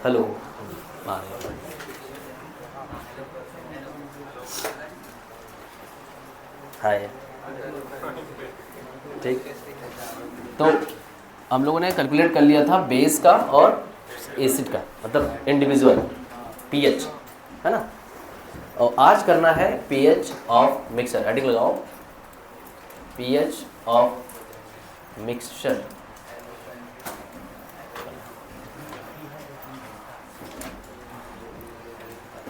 Hello hi. ठीक, तो हम लोगों ने कैलकुलेट कर लिया था बेस का और एसिड का, मतलब इंडिविजुअल पीएच, है ना। और आज करना है पीएच ऑफ मिक्सचर। हेडिंग लगाओ, पीएच ऑफ मिक्सचर।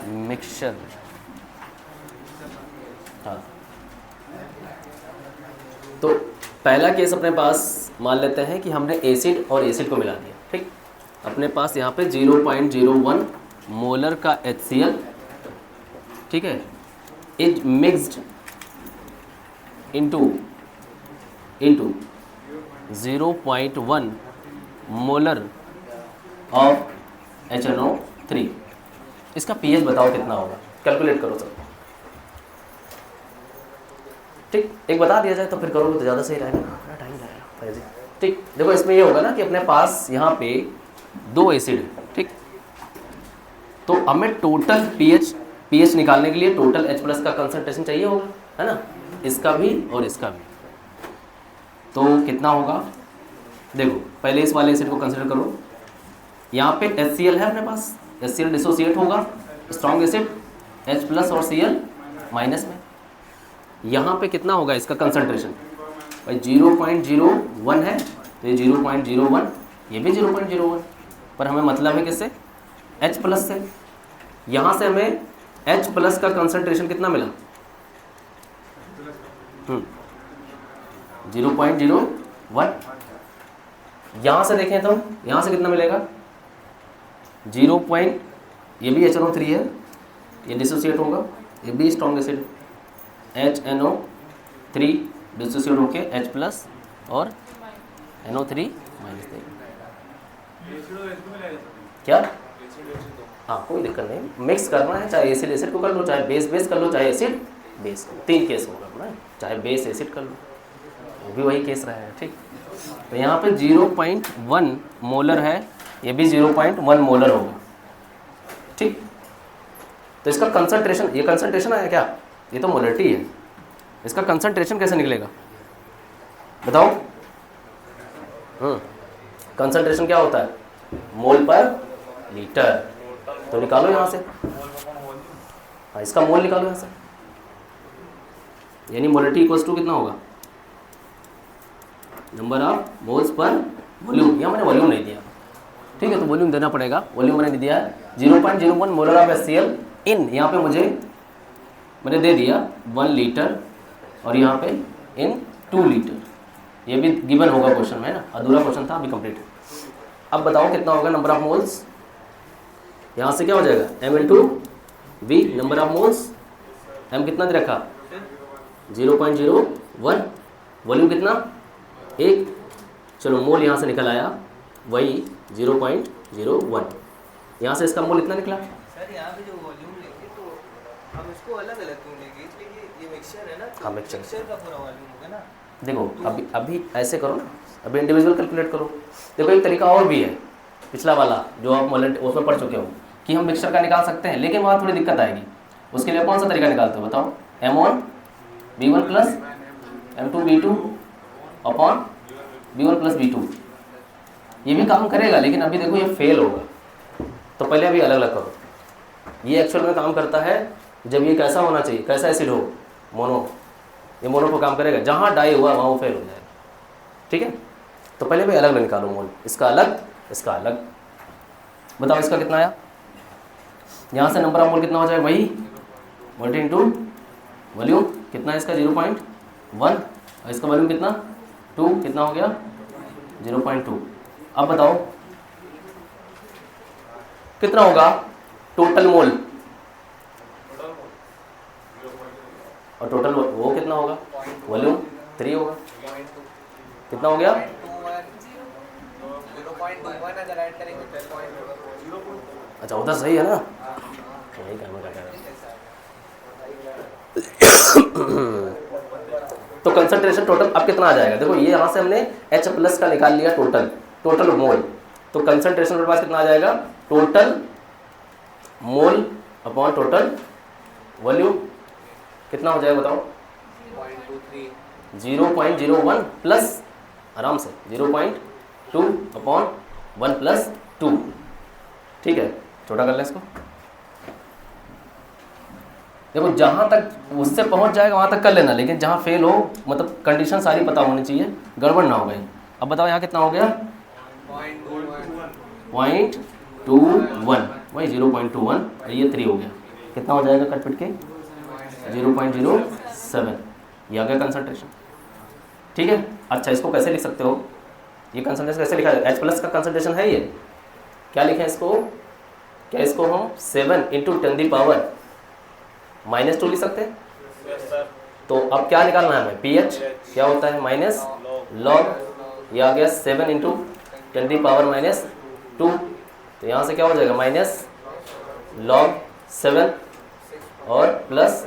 मिक्सचर, हाँ। तो पहला केस अपने पास मान लेते हैं कि हमने एसिड और एसिड को मिला दिया। ठीक, अपने पास यहाँ पे 0.01 मोलर का HCl, ठीक है, is mixed into 0.1 molar of HNO3। इसका पीएच बताओ कितना होगा, कैलकुलेट करो सब। ठीक, एक बता दिया जाए तो फिर करोगे तो ज़्यादा सही रहेगा, थोड़ा टाइम लगेगा। ठीक, देखो इसमें ये होगा ना कि अपने पास यहाँ पे 2 एसिड है। ठीक, तो हमें टोटल पीएच निकालने के लिए टोटल H+ का कंसंट्रेशन चाहिए होगा, है ना, इसका भी और इसका भी। तो कितना होगा, देखो पहले इस वाले एसिड को कंसिडर करो। यहाँ पे HCl है अपने पास, HCl डिसोसिएट होगा, स्ट्रॉन्ग एसिड H+ और Cl माइनस में। यहाँ पे कितना होगा इसका कंसंट्रेशन, भाई 0.01 है तो ये 0.01, ये भी 0.01, पर हमें मतलब है किससे, H+ से। यहाँ से हमें H+ का कंसंट्रेशन कितना मिला, 0.01। यहाँ से देखें तो यहाँ से कितना मिलेगा, 0. ये भी HNO3 है, ये डिसोसिएट होगा, ये भी स्ट्रॉन्ग एसिड HNO3 डिसोसिएट होके H+ और NO3 माइनस देगा। क्या, हाँ कोई दिक्कत नहीं, मिक्स करना है, चाहे एसिड एसिड को कर लो, चाहे बेस बेस कर लो, चाहे एसिड बेस कर लो, 3 केस होगा अपना, चाहे बेस एसिड कर लो, वो भी वही केस रहा है। ठीक, तो यहाँ पे 0.1 मोलर है, ये भी 0.1 मोलर होगा। ठीक, तो इसका कंसंट्रेशन, ये कंसंट्रेशन आया क्या, ये तो मोलरिटी है, इसका कंसंट्रेशन कैसे निकलेगा बताओ। कंसंट्रेशन क्या होता है, मोल पर लीटर, तो निकालो यहाँ से, हाँ इसका मोल निकालो यहाँ से, यानी मोलरिटी इक्वल्स टू कितना होगा, नंबर ऑफ मोल्स पर वॉल्यूम। यहाँ मैंने वॉल्यूम नहीं दिया, ठीक है, तो वॉल्यूम देना पड़ेगा, वॉल्यूम मैंने दिया है 0.01 मोलर ऑफ HCl इन, यहाँ पे मैंने दे दिया 1 लीटर, और यहाँ पे इन 2 लीटर। ये भी गिवन होगा क्वेश्चन में, है ना, अधूरा क्वेश्चन था, अभी कंप्लीट है। अब बताओ कितना होगा नंबर ऑफ मोल्स, यहाँ से क्या हो जाएगा M/V, number of moles, M कितना दे रखा 0.01, वॉल्यूम कितना 1, चलो मोल यहाँ से निकल आया वही 0.01, यहाँ से इसका मोल इतना निकला। सर यहाँ पे जो वॉल्यूम लेंगे तो हम इसको अलग अलग क्यों लेंगे, इसलिए ये मिक्सचर है ना, तो हाँ मिक्सचर का पूरा वॉल्यूम होगा ना। देखो अभी ऐसे करो ना, अभी इंडिविजुअल कैलकुलेट करो। देखो एक तरीका और भी है, पिछला वाला जो आप उसमें पढ़ चुके हो, कि हम मिक्सचर का निकाल सकते हैं, लेकिन वहाँ थोड़ी दिक्कत आएगी। उसके लिए कौन सा तरीका निकालते हो बताओ, M1B1 plus M2B2 upon B1 plus B2, ये भी काम करेगा, लेकिन अभी देखो ये फेल होगा, तो पहले अभी अलग अलग करो। ये एक्चुअल में काम करता है जब ये कैसा होना चाहिए, कैसा एसिड हो, मोनो, ये मोनो पर काम करेगा, जहाँ डाई हुआ वहाँ वो फेल हो जाएगा। ठीक है, तो पहले भी अलग अलग निकालो मोल, इसका अलग इसका अलग। बताओ इसका कितना आया, यहाँ से नंबर ऑफ मोल कितना हो जाएगा, वही 1 × वॉल्यूम कितना है इसका 0.1, और इसका वॉल्यूम कितना 2, कितना हो गया 0.2। अब बताओ कितना होगा टोटल मोल, और टोटल वो कितना होगा, वॉल्यूम 3 होगा, कितना हो गया, अच्छा उधर सही है ना, यही काम करता है। तो कंसंट्रेशन टोटल अब कितना आ जाएगा, देखो ये यहाँ से हमने H+ का निकाल लिया टोटल मोल, तो कंसंट्रेशन मेरे पास कितना आ जाएगा total mole upon total volume कितना हो जाएगा बताओ? 0.23 0.01 प्लस, आराम से 0.2 अपॉन 1 प्लस 2। ठीक है, छोटा कर लें इसको। देखो जहाँ तक उससे पहुँच जाएगा वहाँ तक कर लेना, लेकिन जहाँ फेल हो मतलब कंडीशन सारी पता होनी चाहिए, गड़बड़ ना हो गई। अब बताओ यहाँ कितना हो गया? 0.21, वही 0.21 और ये 3 हो गया। कितना हो जाएगा कट पिट के? 0.07। ये आ गया कंसंट्रेशन। ठीक है, अच्छा इसको कैसे लिख सकते हो? ये कंसंट्रेशन कैसे लिखा है? H प्लस का कंसंट्रेशन है ये, क्या लिखें इसको? क्या इसको हम 7 × 10⁻⁻² लिख सकते हैं? तो अब क्या निकालना है हमें? pH क्या होता है? माइनस लॉग, ये आ गया 7 × 10⁻²। तो यहाँ से क्या हो जाएगा? माइनस लॉग 7 और प्लस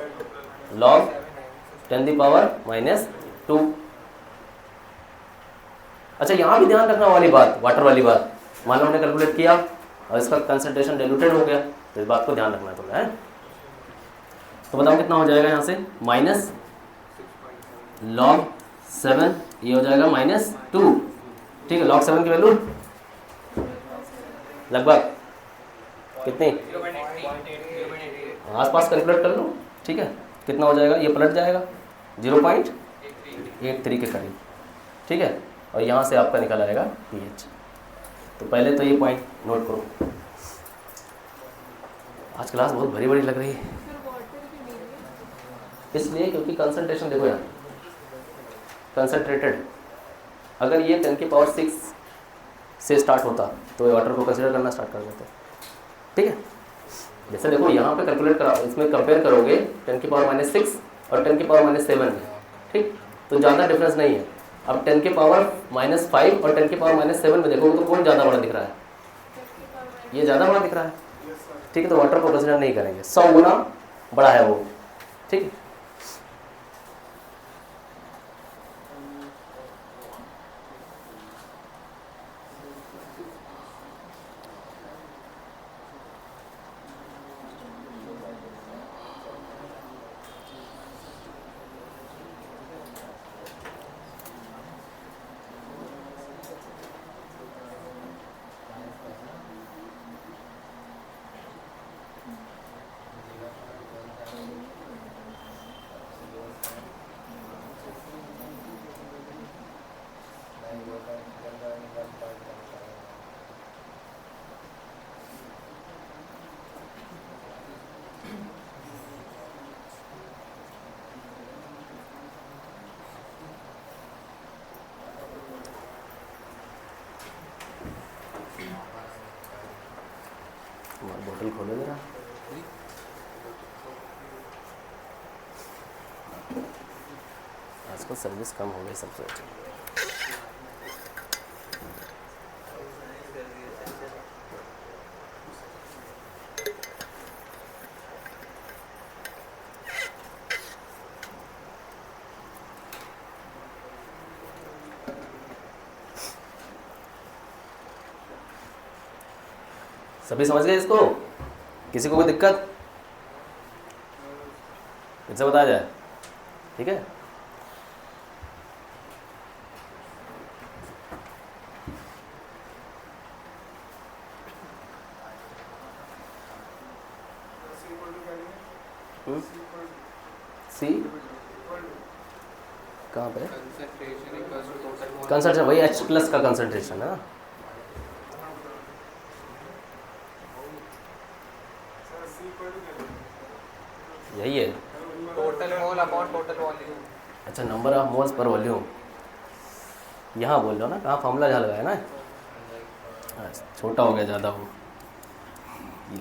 लॉग 10⁻²। अच्छा यहाँ भी ध्यान रखना वाली बात, वाटर वाली बात, मान लो हमने कैलकुलेट किया और इसका कंसंट्रेशन डाइल्यूटेड हो गया, तो इस बात को ध्यान रखना है तुम्हें। तो बताओ कितना हो जाएगा यहाँ से? माइनस लॉग 7, ये हो जाएगा -2। ठीक है, लॉग 7 की वैल्यू लगभग कितनी? आसपास कैलकुलेट कर लो। ठीक है, कितना हो जाएगा? ये पलट जाएगा 0.83 के करीब। ठीक है, और यहाँ से आपका निकल आएगा pH। तो पहले तो ये पॉइंट नोट करो। आज क्लास बहुत बड़ी बड़ी लग रही है, इसलिए क्योंकि कंसंट्रेशन देखो यहाँ कंसंट्रेटेड, अगर ये 10⁻6 से स्टार्ट होता तो ये वाटर को कंसिडर करना स्टार्ट कर देते। ठीक है, जैसे देखो यहाँ पे कैलकुलेट करा, इसमें कंपेयर करोगे 10⁻6 और 10⁻7 में। ठीक, तो ज़्यादा डिफरेंस नहीं है। अब 10⁻5 और 10⁻7 में देखोगे तो कौन ज़्यादा बड़ा दिख रहा है? ये ज़्यादा बड़ा दिख रहा है। ठीक है, तो वाटर को कंसिडर नहीं करेंगे, 100 गुना बड़ा है वो। ठीक है, बोतल खोलो जरा। आजकल सर्विस कम हो गई सबसे अच्छी। सभी समझ गए इसको? किसी को कोई दिक्कत? किससे बताया जाए? ठीक है, सी कहाँ पे? कंसंट्रेशन वही H प्लस का कंसंट्रेशन है। यही है total mole upon total volume. अच्छा, नंबर ऑफ मोल्स पर वॉल्यूम यहाँ बोल रहे हो ना, कहाँ फॉर्मूला जहाँ लगाया ना। छोटा हो गया ज़्यादा वो। ये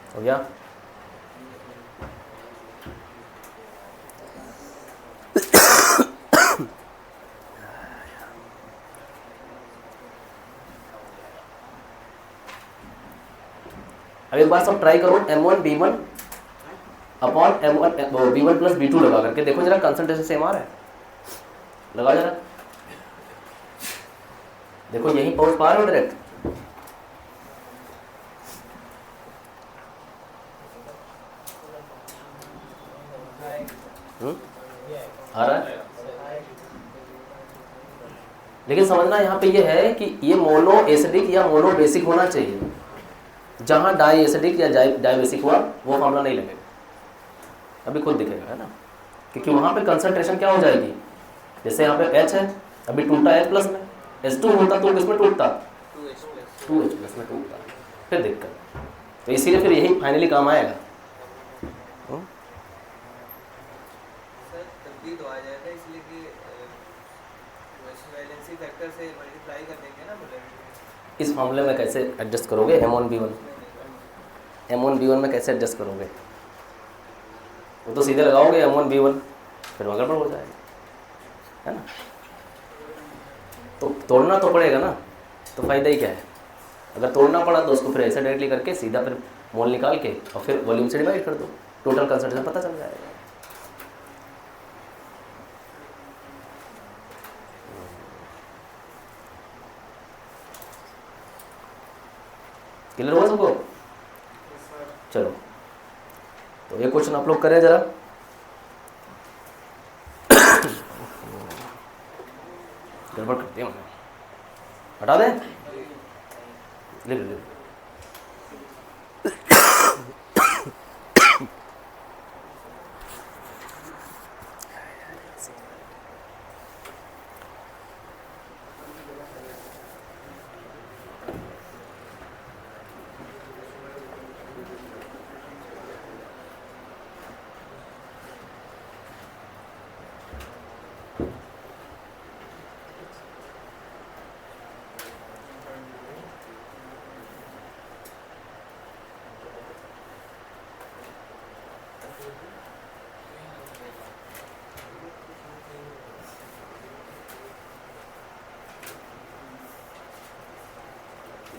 हो गया। अब एक बार सब ट्राई करो M1 B1 upon M1 B1 plus B2 लगा करके देखो जरा कंसंट्रेशन सेम आ रहा है, लगा जरा, देखो यही पहुंच पा रहे हो डायरेक्ट। आ रहा है, लेकिन समझना यहाँ पे ये है कि ये मोनो एसिडिक या मोनो बेसिक होना चाहिए। जहाँ डाई एसिडिक या डाई बेसिक हुआ वो फॉर्मूला नहीं लगेगा, अभी खुद दिखेगा, है ना, क्योंकि वहाँ पे कंसंट्रेशन क्या हो जाएगी, जैसे यहाँ पे H है, अभी टूटा H प्लस में, H2 होता तो किसमें टूटता, 2H प्लस में टूटता, फिर दिक्कत। तो इसीलिए फिर यही फाइनली काम आएगा। सर तब्दील तो आ जाएगा इसलिए कि वैलेंसी फैक्टर से मल्टीप्लाई कर देंगे ना मोलैरिटी। इस मामले में कैसे एडजस्ट करोगे M1 B1 में कैसे एडजस्ट करोगे, वो तो सीधे लगाओगे M1 B1, फिर वहाँ गड़बड़ हो जाएगा, है ना। तो तोड़ना तो पड़ेगा ना, तो फ़ायदा ही क्या है, अगर तोड़ना पड़ा तो उसको फिर ऐसे डायरेक्टली करके सीधा फिर मोल निकाल के और फिर वॉल्यूम से डिवाइड कर दो, टोटल कंसंट्रेशन पता चल जाएगा। क्लियर हुआ सबको? चलो तो ये क्वेश्चन आप लोग करें जरा। गड़बड़ करते हैं, हटा दें, ले ले।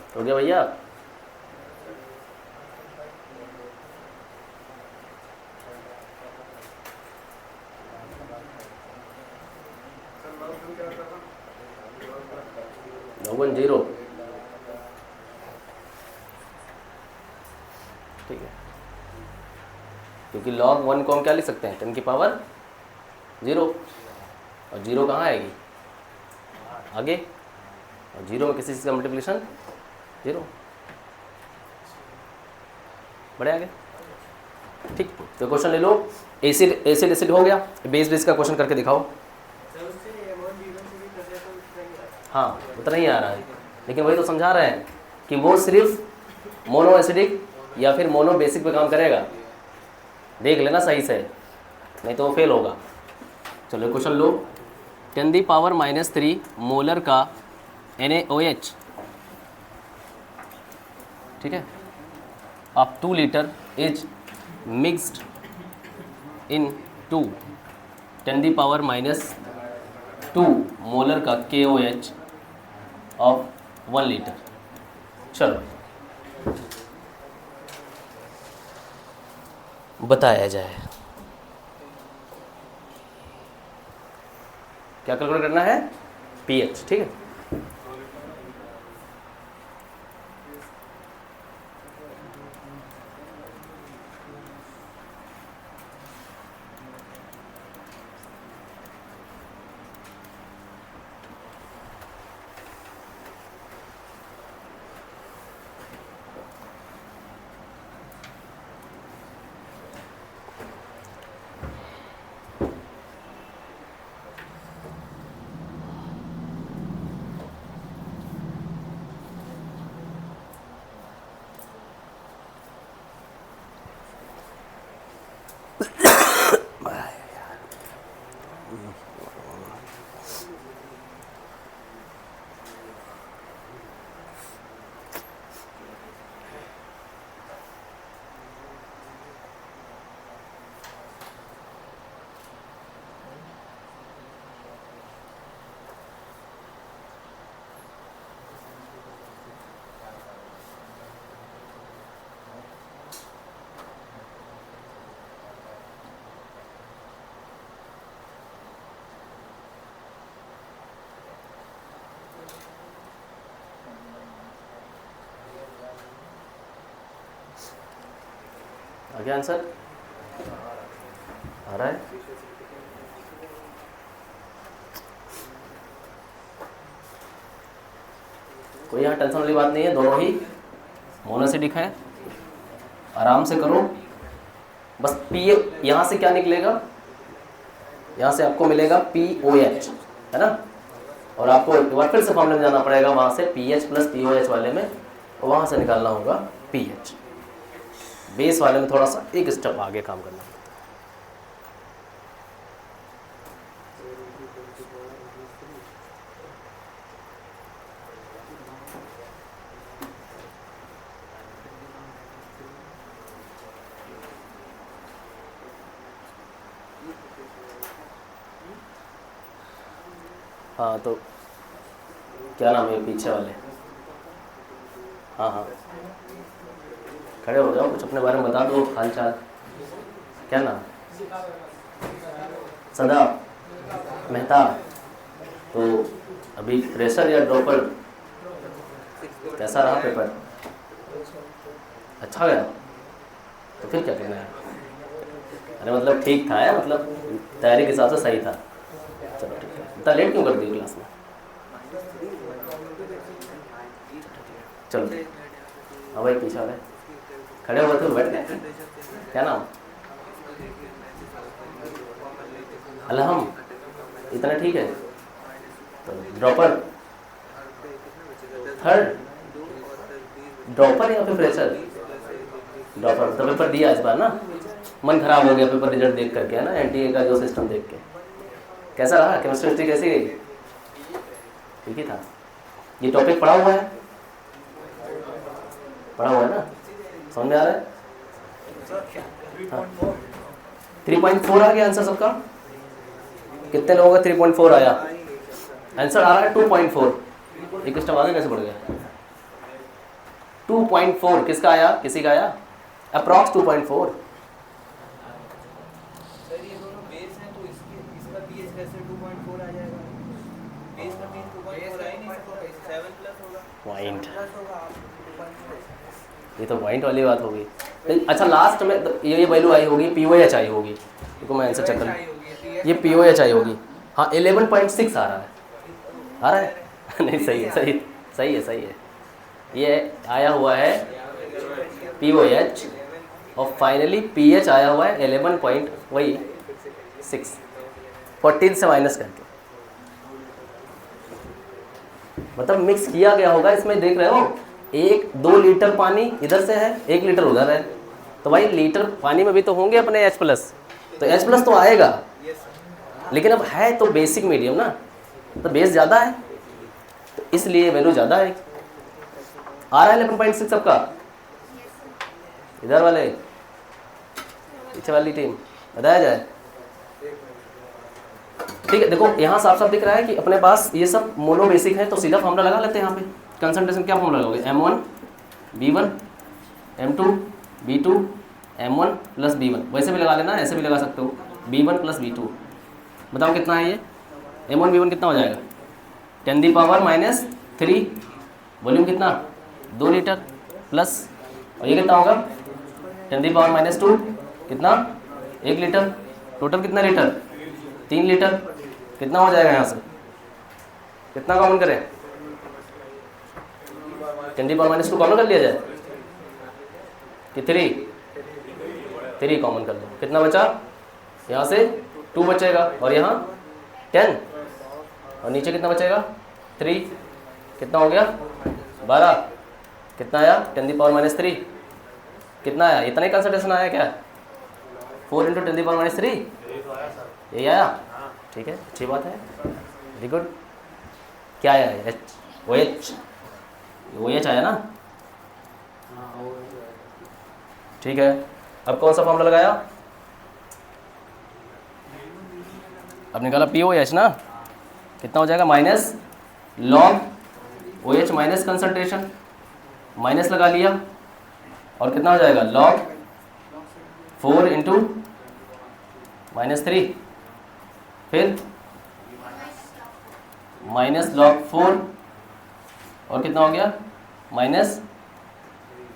हो गया भैया? वन जीरो, ठीक है, क्योंकि log 1 को हम क्या लिख सकते हैं, 10 की पावर 0, और 0 कहाँ आएगी आगे, और 0 में किसी चीज़ का मल्टीप्लिकेशन 0, बढ़े आगे, ठीक। तो क्वेश्चन ले लो, एसिड एसिड एसिड हो गया, बेस बेस का क्वेश्चन करके दिखाओ। हाँ उतना ही आ रहा है, लेकिन वही तो समझा रहे हैं कि वो सिर्फ मोनो एसिडिक या फिर मोनो बेसिक पे काम करेगा, देख लेना सही से, नहीं तो वो फेल होगा। चलो क्वेश्चन लो, 10⁻³ मोलर का NaOH, ठीक है, अब 2 litre is mixed in 10⁻² molar का KOH ऑफ 1 लीटर। चलो बताया जाए, क्या कैलकुलेट करना है, pH, ठीक है। आगे आंसर आ रहा है? कोई यहाँ टेंशन वाली बात नहीं है, दोनों ही मोनोसिडिक है, आराम से करो। बस पी यहाँ से क्या निकलेगा, यहाँ से आपको मिलेगा POH, है ना। और आपको एक बार फिर से फॉर्मूले में जाना पड़ेगा, वहाँ से PH प्लस POH वाले में, और वहाँ से निकालना होगा PH। बेस वाले में थोड़ा सा एक स्टेप आगे काम करना। हाँ तो क्या नाम है पीछे वाले? हाँ हाँ, खड़े हो जाओ, कुछ अपने बारे में बता दो, हाल चाल। क्या नाम? सदा मेहता। तो अभी फ्रेशर या ड्रॉपर? कैसा रहा पेपर? अच्छा गया? तो फिर क्या कहना है? अरे मतलब ठीक था, है मतलब तैयारी के हिसाब से सही था। चलो ठीक है। इतना लेट क्यों कर दी क्लास में? चलो हाँ भाई, पीछे वाले खड़े हुए थे, बैठ गए। क्या नाम? अलहम। इतना ठीक है। तो ड्रॉपर थर्ड? ड्रॉपर या फिर फ्रेशर? ड्रॉपर। तो पेपर दिया इस बार ना, मन खराब हो गया पेपर रिजल्ट देख करके, है ना, NTA का जो सिस्टम देख के। कैसा रहा? केमिस्ट्री कैसी गई? ठीक ही था। ये टॉपिक पढ़ा हुआ है? पढ़ा हुआ है ना, समझ में आ रहा है? 3.4 आ गया आंसर सबका? कितने लोगों का 3.4 आया? आंसर आ रहा है 2.4। एक स्टेप आगे कैसे बढ़ गया? 2.4 किसका आया? किसी का आया? अप्रॉक्स 2.4। सर ये दोनों बेस हैं, तो इसका पीएच कैसे 2.4 आ जाएगा? बेस का पीएच 2.4 आ ही नहीं सकता, 7 प्लस होगा। पॉइंट, प्लस होगा आप 2.4। ये तो पॉइंट वाली बात होगी। अच्छा लास्ट में ये वैल्यू आई होगी, POH आई होगी। देखो मैं आंसर चेक कर, ये POH आई होगी। हाँ 11.6 आ रहा है, आ रहा है? नहीं सही है, सही सही है, सही है। ये आया हुआ है POH, और फाइनली PH आया हुआ है 11.6, 14 से माइनस करके। मतलब मिक्स किया गया होगा इसमें, देख रहे हो 1-2 लीटर पानी इधर से है, 1 लीटर उधर है, तो भाई लीटर पानी में भी तो होंगे अपने H प्लस, तो H प्लस तो आएगा। लेकिन अब है तो बेसिक मीडियम ना, तो बेस ज़्यादा है, तो इसलिए वैल्यू ज़्यादा है। आ रहा है 11.6 सबका? इधर वाले पीछे वाली टीम बताया जाए। ठीक है, देखो यहाँ साफ साफ दिख रहा है कि अपने पास ये सब मोनो बेसिक है, तो सीधा फॉर्मूला लगा लेते हैं यहाँ पे। कंसंट्रेशन क्या फॉर्मूला लगाओगे? M1 B1 M2 B2 M1 plus B1। वैसे भी लगा लेना, ऐसे भी लगा सकते हो, B1 प्लस B2। बताओ कितना है ये? M1 B1 कितना हो जाएगा? 10⁻³ वॉल्यूम कितना? 2 लीटर प्लस, और ये कितना होगा? 10⁻² कितना? 1 लीटर। टोटल कितना लीटर? 3 लीटर। कितना हो जाएगा यहाँ से? कितना कॉमन करें? 10⁻² कॉमन कर लिया जाए कि 3 कॉमन कर लो। कितना बचा? यहाँ से 2 बचेगा, और यहाँ 10, और नीचे कितना बचेगा? 3। कितना हो गया? 12। कितना आया? 10⁻³ कितना आया? इतना ही कंसंट्रेशन आया क्या? 4 × 10⁻³ यही आया? ठीक है, अच्छी बात है, वेरी गुड। क्या आया है? OH, OH आया ना? ठीक है, अब कौन सा फॉर्मूला लगाया? अब निकाला POH ना, कितना हो जाएगा? Minus log OH minus concentration, minus लगा लिया, और कितना हो जाएगा? log 4 × -3, फिर माइनस log 4, और कितना हो गया? माइनस,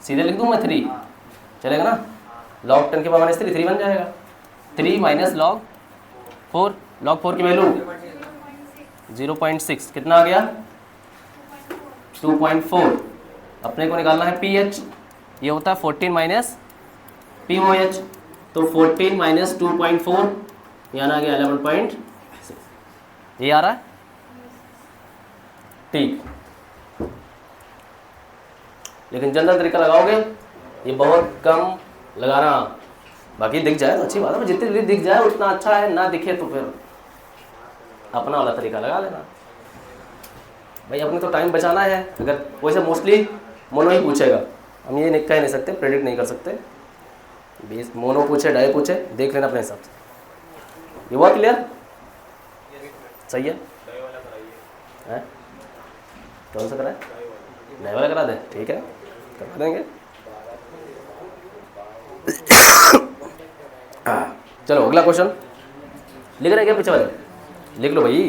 सीधे लिख दूँ मैं 3, चलेगा ना? log 10 की पावर -3 3 बन जाएगा। 3 माइनस log 4 की वैल्यू 0.6 कितना आ गया 2.4। अपने को निकालना है pH, ये होता है 14 माइनस POH, तो 14 माइनस 2.4 यानी आ गया 11.6। ये आ रहा है ठीक। लेकिन जनरल तरीका लगाओगे ये बहुत कम लगाना, बाकी दिख जाए तो अच्छी बात है, जितनी जल्दी दिख जाए उतना अच्छा है, ना दिखे तो फिर अपना वाला तरीका लगा लेना भाई, अपने तो टाइम बचाना है। अगर वैसे मोस्टली मोनो ही पूछेगा, हम ये कह नहीं सकते, प्रेडिक्ट नहीं कर सकते, 20 मोनो पूछे डाई पूछे देख लेना अपने हिसाब से। ये हुआ क्लियर? सही है, हैं? कौन सा कराए? नए वाला करा दे, ठीक है करा देंगे। चलो अगला क्वेश्चन लिख रहे क्या पीछे वाले? लिख लो भाई,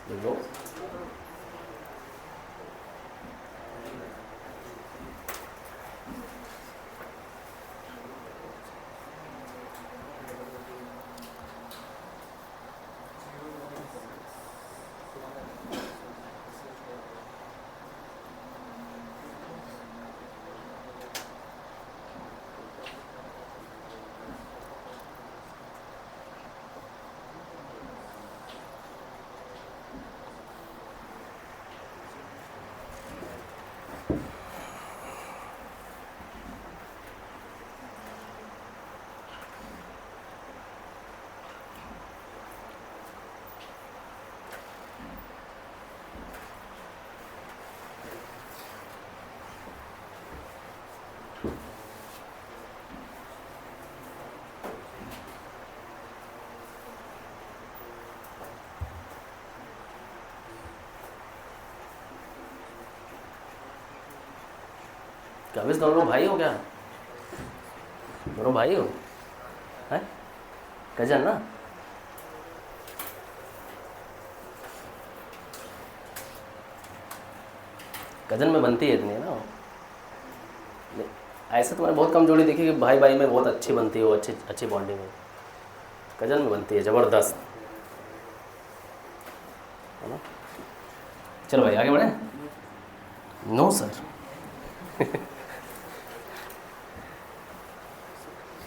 लिख लो। क्या बस दोनों भाई हो क्या? दोनों भाई हो हैं? कजन ना? कजन में बनती है इतनी है ना, ऐसे तो मैंने बहुत कम जोड़ी देखी कि भाई भाई में बहुत अच्छी बनती है, वो अच्छी बॉन्डिंग है, कजन में बनती है ज़बरदस्त, है ना। चलो भाई आगे बढ़े। नो सर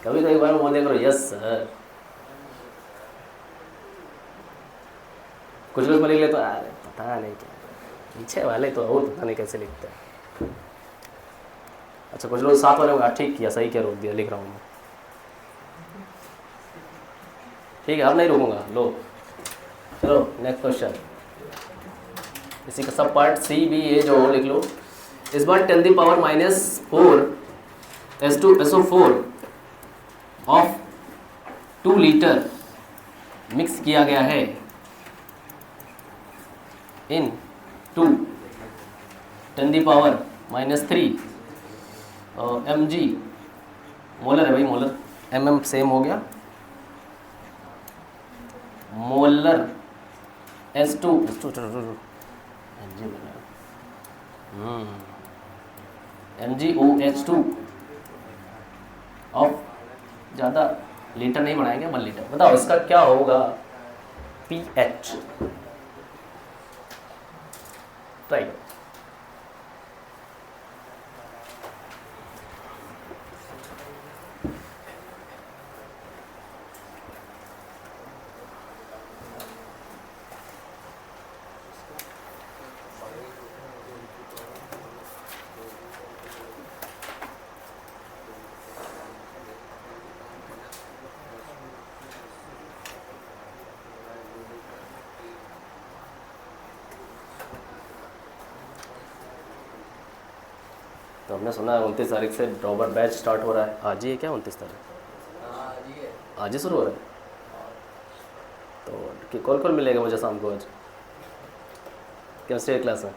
कभी तो एक बार बोल दिया करो यस सर। कुछ लोग लिख ले तो पता नहीं क्या, पीछे वाले तो और पता नहीं कैसे लिखते हैं। अच्छा कुछ लोग साथ वाले होगा, ठीक किया सही क्या रोक दिया, लिख रहा हूँ मैं, ठीक है अब नहीं रोकूंगा। लो चलो नेक्स्ट क्वेश्चन, इसी का सब पार्ट सी बी ए जो लिख लो। इस बार 10 power -4 SO4 of 2 litre mix किया गया है इन 2 10 पावर -3 mg, मोलर है भाई, मोलर mm सेम हो गया, मोलर S2 MgOH2 ऑफ, ज़्यादा लीटर नहीं बढ़ाएंगे 1 लीटर। बताओ इसका क्या होगा pH? राइट, तो हमने सुना है 29 तारीख से ड्रॉपर बैच स्टार्ट हो रहा है, आज ही है क्या 29 तारीख? आज ही शुरू हो रहा है, तो कौन कौन मिलेगा मुझे शाम को आज केमिस्ट्री क्लास में?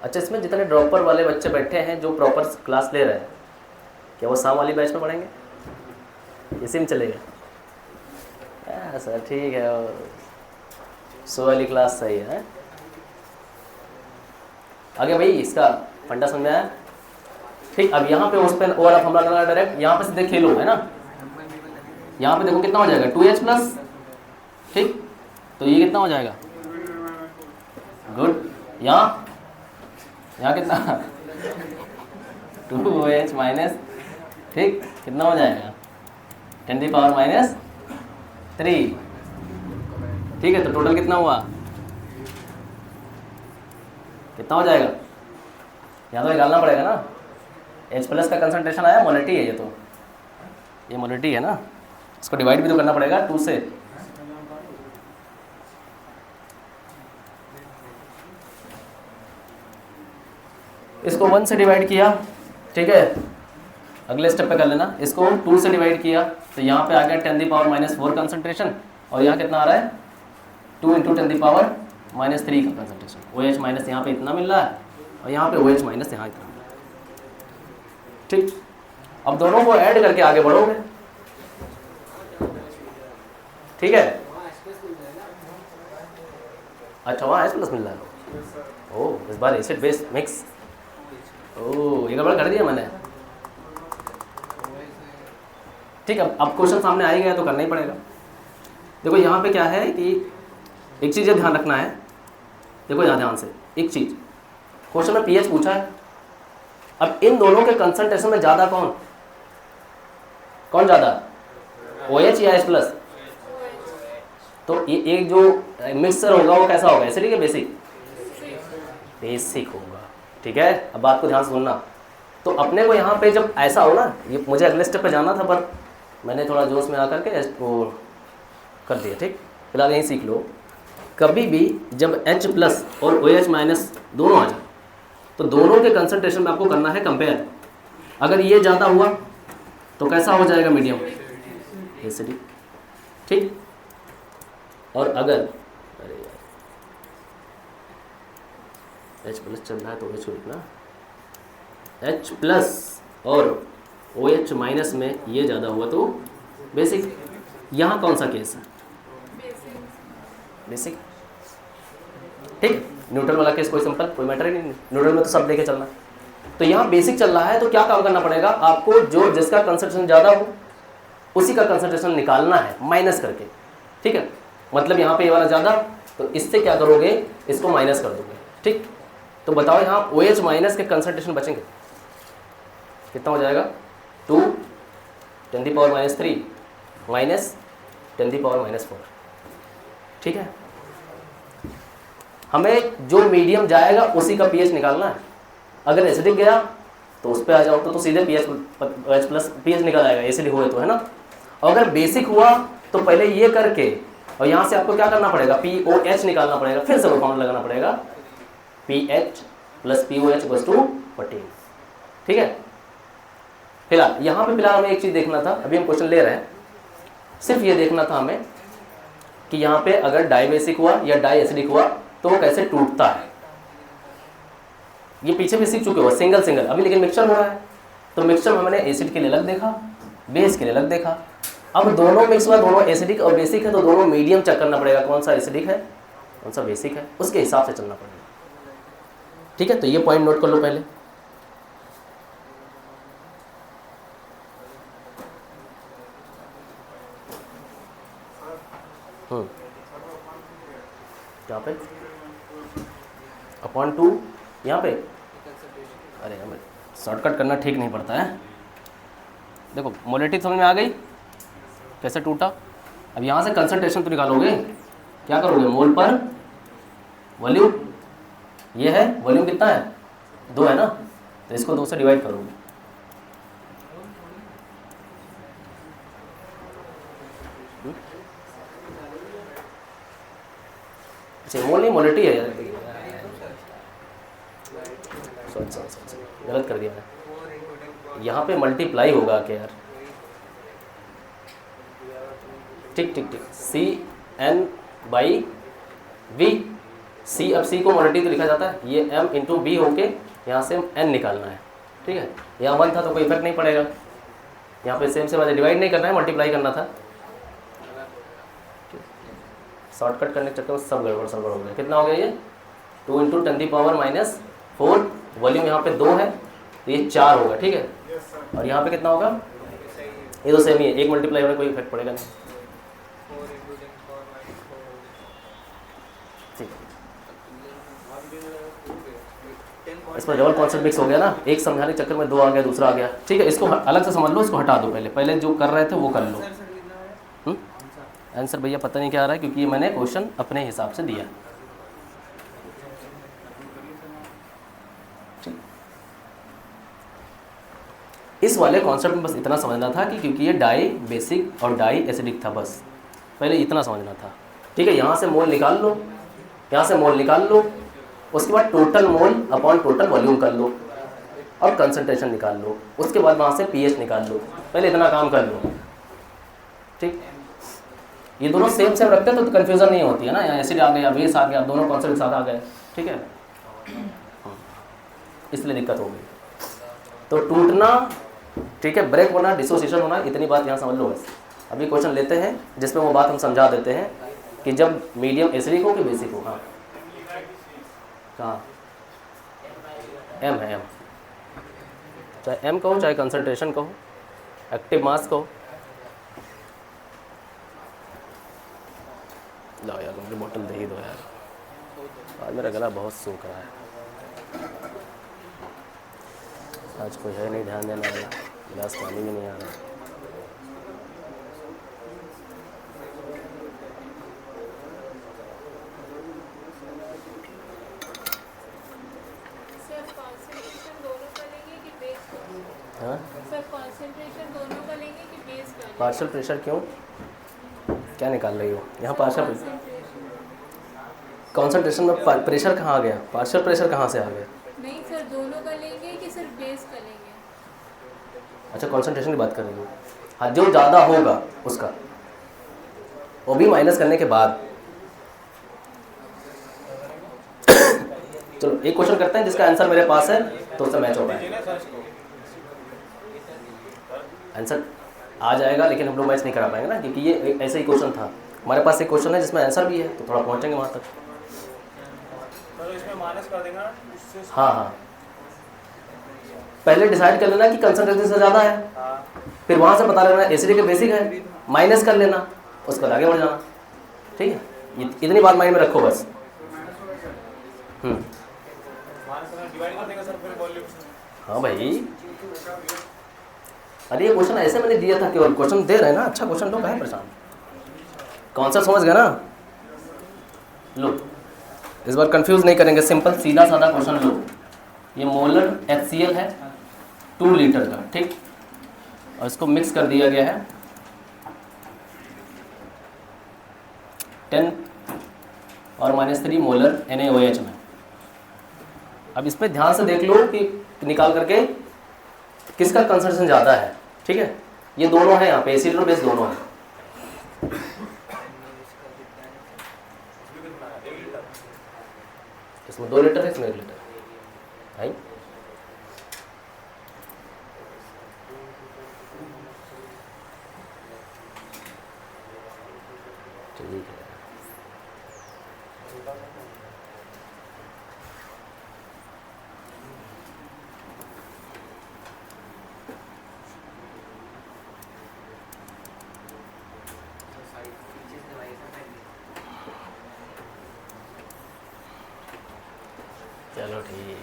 अच्छा इसमें जितने ड्रॉपर वाले बच्चे बैठे हैं जो प्रॉपर क्लास ले रहे हैं, क्या वो शाम वाली बैच में पढ़ेंगे, इसी में चलेगा? सर ठीक है, सुबह वाली क्लास सही है। आगे भाई इसका फंडा समझ में आया? ठीक, अब यहाँ पे उस पर ओवर आप हमला लगा डायरेक्ट, यहाँ पे सीधे खेलो, है ना। यहाँ पे देखो कितना हो जाएगा 2h प्लस, ठीक, तो ये कितना हो जाएगा, गुड, यहाँ कितना 2h माइनस, ठीक, कितना हो जाएगा 10 पावर माइनस 3, ठीक है। तो टोटल कितना हुआ, कितना हो जाएगा, यहाँ तो निकालना पड़ेगा ना। H प्लस का कंसंट्रेशन आया, मोलिटी है ये, तो ये मोलिटी है ना, इसको डिवाइड भी तो करना पड़ेगा 2 से। इसको 1 से डिवाइड किया, ठीक है, अगले स्टेप पे कर लेना। इसको 2 से डिवाइड किया तो यहाँ पे आ गया 10 पावर माइनस 4 कंसंट्रेशन, और यहाँ कितना आ रहा है 2 इंटू 10 पावर माइनस 3 का कंसंट्रेशन। OH माइनस यहाँ पे इतना मिल रहा है और यहाँ पे OH माइनस यहाँ इतना मिल रहा है, ठीक। अब दोनों को ऐड करके आगे बढ़ोगे, ठीक है। अच्छा, वहाँ H प्लस मिल रहा है, ओह इस बार एसिड बेस मिक्स, ओह ये गड़बड़ कर दिया मैंने, ठीक है। अब क्वेश्चन सामने आ ही गया तो करना ही पड़ेगा। देखो यहाँ पे क्या है कि एक चीज़ ध्यान रखना है, देखो यहाँ ध्यान से एक चीज़, क्वेश्चन में pH पूछा है। अब इन दोनों के कंसंट्रेशन में ज़्यादा कौन ज़्यादा, OH या H प्लस, तो ये एक जो मिक्सचर होगा वो कैसा होगा, एसिडिक या बेसिक, बेसिक होगा, ठीक है। अब बात को ध्यान से सुनना। तो अपने को यहाँ पे जब ऐसा हो ना, ये मुझे अगले स्टेप पे जाना था पर मैंने थोड़ा जोश में आकर के वो कर दिया, ठीक। फिलहाल यहीं सीख लो, कभी भी जब H प्लस और OH माइनस दोनों आ जाए तो दोनों के कंसंट्रेशन में आपको करना है कंपेयर। अगर ये ज़्यादा हुआ तो कैसा हो जाएगा, मीडियम एसिडिक, ठीक। और अगर अरे यार H प्लस चल रहा है तो OH को लिखना, H प्लस और OH माइनस में ये ज़्यादा हुआ तो बेसिक। यहाँ कौन सा केस है, बेसिक, ठीक। न्यूट्रल वाला केस कोई सिंपल, कोई मैटर ही नहीं, न्यूट्रल में तो सब लेके चलना। तो यहाँ बेसिक चल रहा है तो क्या काम करना पड़ेगा आपको, जो जिसका कंसंट्रेशन ज़्यादा हो उसी का कंसंट्रेशन निकालना है माइनस करके, ठीक है। मतलब यहाँ पे ये वाला ज़्यादा, तो इससे क्या करोगे, इसको माइनस कर दोगे, ठीक। तो बताओ यहाँ OH माइनस के कंसंट्रेशन बचेंगे, कितना हो जाएगा 2 10 power minus 3 minus 10 power minus 4, ठीक है। हमें जो मीडियम जाएगा उसी का pH निकालना है। अगर एसिडिक गया तो उस पर आ जाओ तो सीधे H प्लस pH निकल आएगा, एसिडिक हुए तो, है ना। और अगर बेसिक हुआ तो पहले ये करके और यहाँ से आपको क्या करना पड़ेगा, POH निकालना पड़ेगा, फिर से वो फॉर्मूला लगाना पड़ेगा PH plus POH equals to 14, ठीक है। फिलहाल यहाँ पे फिलहाल हमें एक चीज़ देखना था, अभी हम क्वेश्चन ले रहे हैं, सिर्फ ये देखना था हमें कि यहाँ पे अगर डाई बेसिक हुआ या डाई एसिडिक हुआ तो वो कैसे टूटता है। ये पीछे भी सीख चुके हो सिंगल सिंगल, अभी लेकिन मिक्सचर हो रहा है तो मिक्सचर में मैंने एसिड के लिए अलग देखा, बेस के लिए अलग देखा। अब दोनों मिक्स हुआ, दोनों एसिडिक और बेसिक है तो दोनों मीडियम चेक करना पड़ेगा, कौन सा एसिडिक है कौन सा बेसिक है, उसके हिसाब से चलना पड़ेगा, ठीक है। तो ये पॉइंट नोट कर लो पहले। यहाँ पे अपॉन 2 यहाँ पे, अरे हमें शॉर्टकट करना ठीक नहीं पड़ता है। देखो मोलिटी समझ में आ गई कैसे टूटा। अब यहाँ से कंसंट्रेशन तो निकालोगे, क्या करोगे, मोल पर वॉल्यूम, ये है वॉल्यूम कितना है 2 है ना, तो इसको 2 से डिवाइड करोगे, अच्छा मोल नहीं मोलिटी है यार, सॉरी गलत कर दिया मैंने, यहाँ पे मल्टीप्लाई होगा क्या यार, ठीक ठीक ठीक, CN/V, C, अब C को मोलिटी तो लिखा जाता है, ये M इंटू B होके यहाँ से N निकालना है, ठीक है। यहाँ 1 था तो कोई इफेक्ट नहीं पड़ेगा, यहाँ पे सेम से वजह डिवाइड नहीं करना है, मल्टीप्लाई करना था। शॉर्टकट करने के चक्कर में सब गड़बड़ हो गया। कितना हो गया ये 2 इंटू 10 पावर माइनस 4, वॉल्यूम यहाँ पे 2 है तो ये 4 होगा, ठीक है। और यहाँ पे कितना होगा, ये तो सेम ही है, 1 मल्टीप्लाई होगा, कोई इफेक्ट पड़ेगा नहीं। 4 into 10 power minus 4 ठीक है, 10 इस पर डबल कॉन्सेप्ट मिक्स हो गया ना, एक समझाने के चक्कर में 2 आ गया, दूसरा आ गया, ठीक है। इसको अलग से समझ लो, इसको हटा दो, पहले जो कर रहे थे वो कर लो। आंसर भैया पता नहीं क्या आ रहा है, क्योंकि ये मैंने क्वेश्चन अपने हिसाब से दिया। इस वाले कॉन्सेप्ट में बस इतना समझना था कि क्योंकि ये डाई बेसिक और डाई एसिडिक था, बस पहले इतना समझना था, ठीक है। यहाँ से मोल निकाल लो, यहाँ से मोल निकाल लो, उसके बाद total mole upon total volume कर लो और कंसंट्रेशन निकाल लो, उसके बाद वहाँ से पीएच निकाल लो, पहले इतना काम कर लो, ठीक। ये दोनों सेम सेम रखते हैं तो कन्फ्यूज़न नहीं होती है ना, यहाँ एसिड आ गया, बेस आ गया, दोनों कॉन्सेप्ट एक साथ आ गए, ठीक है, इसलिए दिक्कत हो गई। तो टूटना, ठीक है, ब्रेक होना, डिसोसिएशन होना, इतनी बात यहाँ समझ लो बस। अभी क्वेश्चन लेते हैं जिसमें वो बात हम समझा देते हैं कि जब मीडियम एसिडिक हो कि बेसिक हो। हाँ कहाँ एम है, एम, चाहे एम कहो चाहे कंसंट्रेशन कहो, एक्टिव मास कहो। लो यार मुझे बोतल दे ही दो यार, आज मेरा गला बहुत सूख रहा है, आज कोई है नहीं ध्यान देने वाला, गिलास पानी भी नहीं आ रहा। हाँ सर कंसंट्रेशन दोनों का लेंगे कि बेस का? पार्शियल प्रेशर क्यों, क्या निकाल रही हो यहाँ? पार्शियल कॉन्सेंट्रेशन में प्रेशर कहाँ आ गया, पार्शियल प्रेशर कहाँ से आ गया? नहीं सर, दोनों का लेंगे कि सिर्फ बेस का लेंगे? अच्छा कॉन्सेंट्रेशन की बात कर रही हो। हाँ जो ज़्यादा होगा उसका, वो भी माइनस करने के बाद। चलो एक क्वेश्चन करते हैं जिसका आंसर मेरे पास है तो उससे मैच हो पाएगा, आंसर आ जाएगा, लेकिन हम लोग मैच नहीं करा पाएंगे ना, क्योंकि ये ऐसा ही क्वेश्चन था। हमारे पास एक क्वेश्चन है जिसमें आंसर भी है, तो थोड़ा पहुंचेंगे वहाँ तक। तो इसमें माइनस कर देगा। हाँ हाँ, पहले डिसाइड कर लेना कि कंसंट्रेशन से ज़्यादा है, फिर वहाँ से पता लगना एसिडिक है बेसिक है, माइनस कर लेना, उसके बाद आगे बढ़ जाना, ठीक है। इतनी बात माइंड में रखो बस। डिवाइड कर देगा सर फिर वॉल्यूम से। हाँ भाई, अरे ये क्वेश्चन ऐसे मैंने दिया था, केवल क्वेश्चन दे रहे हैं ना, अच्छा क्वेश्चन लो, कहाँ परेशान। कॉन्सेप्ट समझ गए ना? लो इस बार कंफ्यूज नहीं करेंगे, सिंपल सीधा साधा क्वेश्चन लो। ये मोलर HCl है 2 लीटर का, ठीक, और इसको मिक्स कर दिया गया है 10 और -3 मोलर NaOH में। अब इस पर ध्यान से देख लो कि निकाल करके किसका कंसंट्रेशन ज़्यादा है, ठीक है। ये दोनों है यहाँ पे, एसिड और बेस दोनों है। इसमें 2 लीटर है, इसमें 1 लीटर है। ठीक है, चलो ठीक।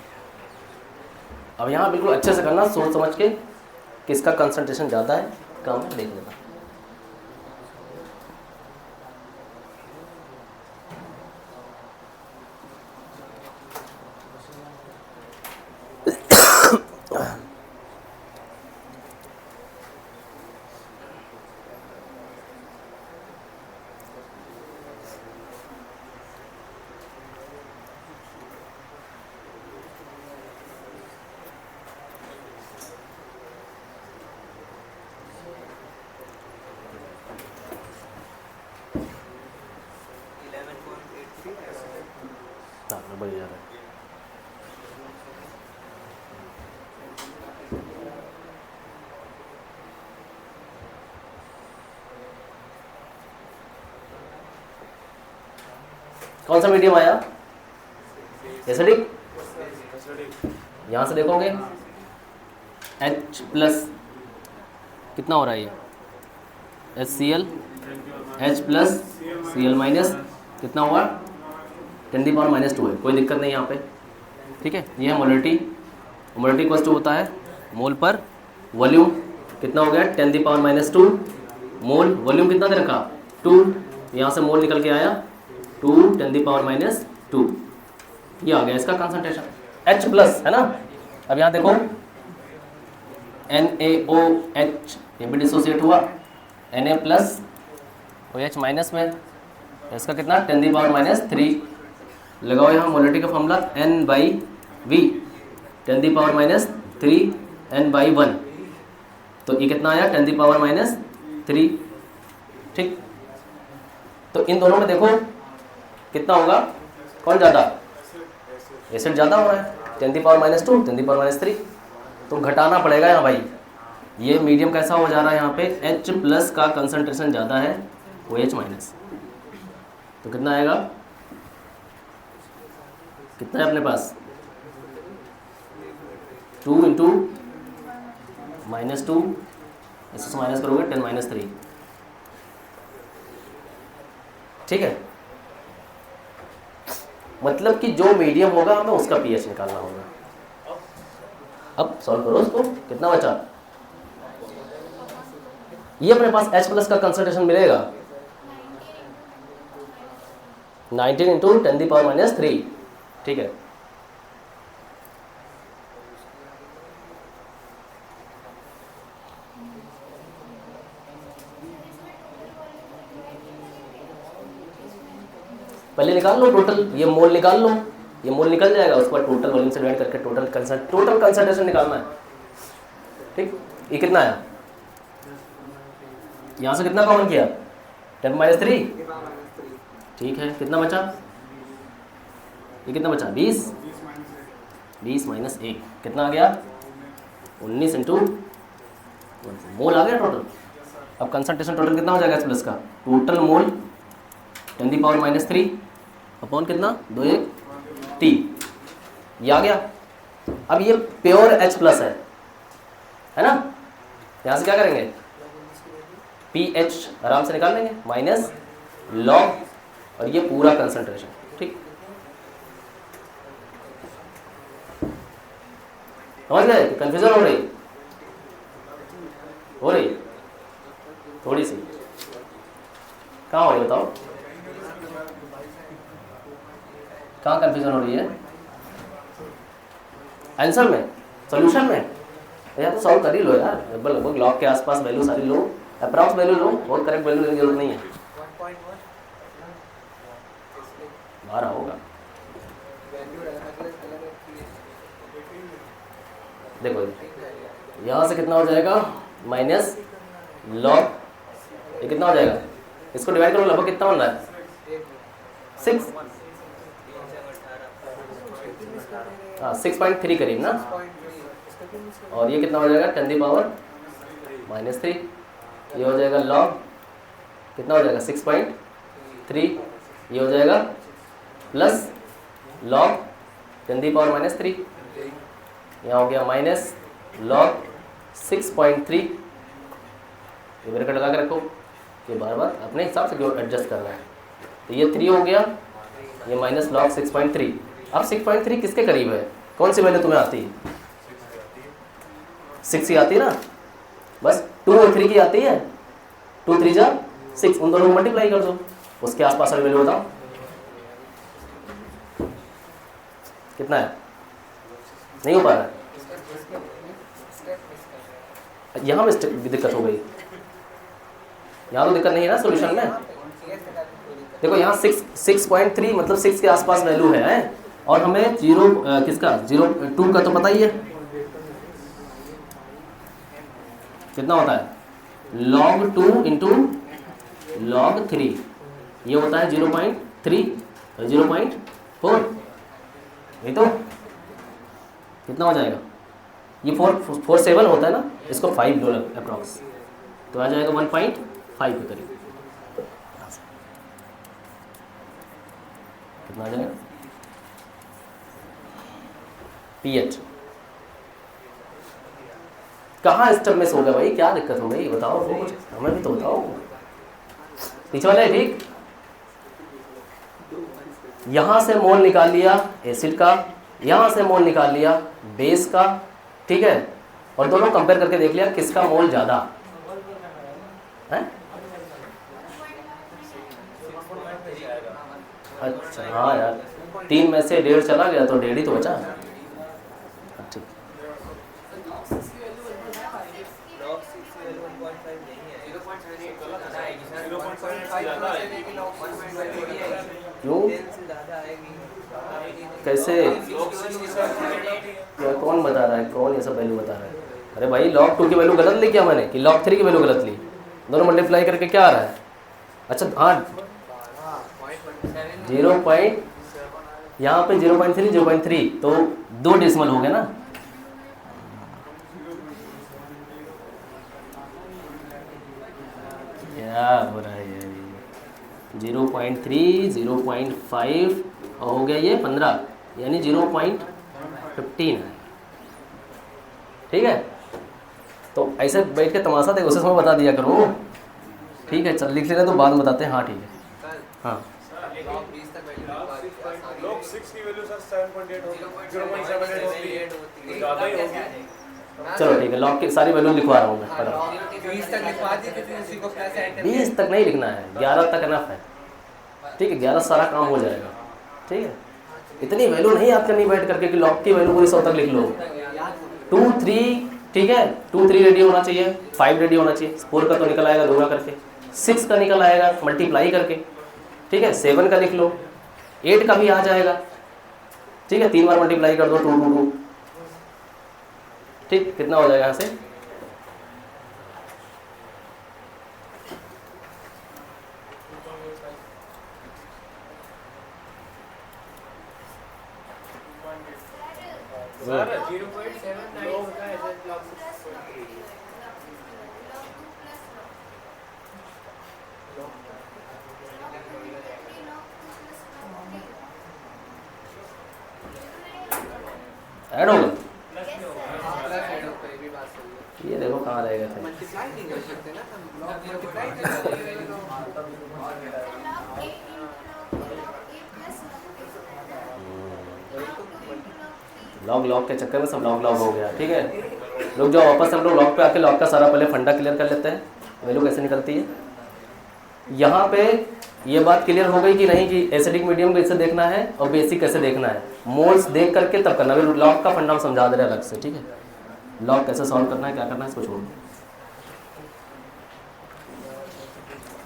अब यहाँ बिल्कुल अच्छे से करना, सोच समझ के किसका कंसंट्रेशन ज़्यादा है कम है देख लेना। बढ़िया जा रहा है। कौन सा मीडियम आया? एसिडिक। यहाँ से देखोगे H प्लस कितना हो रहा है ये HCl, H plus Cl minus कितना हुआ 10⁻², है कोई दिक्कत नहीं यहाँ पे, ठीक है। ये है मोलरिटी। मोलरिटी इक्वल्स टू होता है मोल पर वॉल्यूम, कितना हो गया 10⁻², मोल वॉल्यूम कितना दे रखा 2, यहाँ से मोल निकल के आया 2 10⁻², ये आ गया इसका कंसंट्रेशन H प्लस, है ना। अब यहाँ देखो NaOH ये भी डिसोसिएट हुआ Na प्लस OH माइनस में, इसका कितना 10⁻³ लगाओ यहाँ मोलरिटी का फॉर्मूला N/V 10⁻³ N/1, तो ये कितना आया 10⁻³ ठीक। तो इन दोनों में देखो कितना होगा, कौन ज़्यादा, एसिड ज़्यादा हो रहा है 10⁻², 10⁻³, तो घटाना पड़ेगा यहाँ भाई। ये मीडियम कैसा हो जा रहा है यहाँ पे H प्लस का कंसंट्रेशन ज़्यादा है OH माइनस, तो कितना आएगा, कितना है अपने पास 2 × -2, इससे माइनस करोगे 10⁻³ ठीक है। मतलब कि जो मीडियम होगा हमें उसका pH निकालना होगा। अब सॉल्व करो उसको, कितना बचा, ये अपने पास H प्लस का कंसंट्रेशन मिलेगा 19 × 10⁻³ ठीक है। पहले निकाल लो टोटल, ये मोल निकाल लो, ये मोल निकल जाएगा, उसके बाद टोटल वॉल्यूम से डिवाइड करके टोटल कंसंट्रेशन निकालना है ठीक। ये कितना आया, यहाँ से कितना कॉमन किया 10⁻³ ठीक है, कितना बचा, ये कितना बचा 20 माइनस 1 कितना आ गया 19 × मोल आ गया टोटल। अब कंसंट्रेशन टोटल कितना हो जाएगा H प्लस का, टोटल मोल 10⁻³ अपॉन कितना 2 T, ये आ गया। अब ये प्योर H प्लस है ना, यहाँ से क्या करेंगे pH आराम से निकाल लेंगे माइनस लॉग और ये पूरा कंसंट्रेशन ठीक। समझ गए, कंफ्यूजन हो रही थोड़ी सी, कहाँ हो रही बताओ, कहाँ कंफ्यूजन हो रही है, आंसर में, सॉल्यूशन में, यार तो सॉल्व कर ही लो यार, लगभग लॉग के आसपास वैल्यू सारी लो, अप्रॉक्स वैल्यू लो, और करेक्ट वैल्यू लेने की जरूरत नहीं है, 1.1 बाहर होगा। देखो यहाँ से कितना हो जाएगा माइनस लॉग, ये कितना हो जाएगा, इसको डिवाइड करो, लगभग कितना बन रहा है 6, हाँ 6.3 करीब ना, और ये कितना हो जाएगा 10⁻³ ये हो जाएगा लॉग, कितना हो जाएगा 6.3, ये हो जाएगा प्लस लॉग 10⁻³ यहाँ हो गया माइनस लॉग 6.3, ये ब्रैकेट लगा के रखो, ये बार बार अपने हिसाब से एडजस्ट करना है। तो ये 3 हो गया, ये माइनस लॉग 6.3। अब 6.3 किसके करीब है, कौन सी वैल्यू तुम्हें आती है, 6 ही आती है ना, बस 2 और 3 की आती है, 2 3 जा 6, उन दोनों को मल्टीप्लाई कर दो, उसके आसपास वाली वैल्यू बताओ कितना है, नहीं हो पा रहा है, यहाँ में दिक्कत हो गई, यहाँ तो दिक्कत नहीं है ना सॉल्यूशन में। देखो यहाँ 6.3 मतलब 6 के आसपास वैल्यू है, और हमें 0.2 का तो पता ही है कितना होता है, log 2 × log 3, ये होता है 0.3 और 0.4, ये तो कितना हो जाएगा, ये 4.7 होता है ना, इसको 5 लो अप्रॉक्स, तो आ जाएगा 1.5 के करीब, कितना आ जाएगा pH कहाँ स्टेप मिस हो गया भाई, क्या दिक्कत हो गई बताओ, वो कुछ हमें भी तो बताओ। पीछे वाला है ठीक, यहाँ से मोल निकाल लिया एसिड का, यहाँ से मोल निकाल लिया बेस का, ठीक है, और दोनों कंपेयर करके देख लिया किसका मोल ज़्यादा है। अच्छा हाँ यार, 3 में से 1.5 चला गया तो 1.5 ही तो बचा। ठीक, log 6 की वैल्यू 1.5 नहीं है, 0.78 ज़्यादा आएगी सर, 0.5 ज़्यादा आएगी। लेकिन log 1.5 आएगी, क्यों 10 से ज़्यादा आएगी। कैसे, क्या कौन बता रहा है, कौन ये सब वैल्यू बता रहा है? अरे भाई log 2 की वैल्यू गलत ली क्या मैंने, कि log 3 की वैल्यू गलत ली? दोनों मल्टीप्लाई करके क्या आ रहा है? अच्छा हाँ 0. यहाँ पे 0.3 0.3 तो 2 डेसिमल हो गए ना। क्या हो रहा है ये, 0.3 0.5 और हो गया ये 15, यानी 0.15 है। ठीक है, तो ऐसे बैठ के तमाशा देखो, उसे समय बता दिया करो। ठीक है चल लिख लेना, तो बाद में बताते हैं। हाँ ठीक है, हाँ log 20 तक वैल्यू log 6 की वैल्यू सर 7.8 होगी, 0.78 होती है, तो ज़्यादा ही होगी। चलो ठीक है, लॉग की सारी वैल्यू लिखवा रहा हूँ मैं, पढ़ो। 20 तक लिखवा दी फिर उसी को प्लस ऐड करके 20 तक नहीं लिखना है, 11 तक इनफ है। ठीक है, 11 सारा काम हो जाएगा। ठीक है, इतनी वैल्यू नहीं याद करनी बैठ करके कि लॉग की वैल्यू पूरी 100 तक लिख लो। 2 3 ठीक है, 2 3 रेडी होना चाहिए, 5 रेडी होना चाहिए, 4 का तो निकल आएगा दोगुना करके, 6 का निकल आएगा मल्टीप्लाई करके। ठीक है, 7 का लिख लो, 8 का भी आ जाएगा। ठीक है, 3 बार मल्टीप्लाई कर दो, 2 2 2। ठीक, कितना हो जाएगा यहाँ से? सर 0.79 होता है सर log 6। ऐड होगा, प्लस ऐड होता है, ये भी बात सही है। ये देखो कहाँ रहेगा थे। मल्टीप्लाई नहीं कर सकते ना हम, log मल्टीप्लाई कर लॉग लॉग के चक्कर में सब लॉग लॉग हो गया। ठीक है, लोग जो वापस हम लोग लॉग पे आके लॉग का सारा पहले फंडा क्लियर कर लेते हैं, वैल्यू कैसे निकलती है। यहाँ पे ये बात क्लियर हो गई कि नहीं कि एसिडिक मीडियम कैसे देखना है और बेसिक कैसे देखना है, मोल्स देख करके तब करना। अभी लॉग का फंडा हम समझा दे रहे हैं अलग से। ठीक है, लॉग कैसे सॉल्व करना है, क्या करना है, इसको छोड़ दो।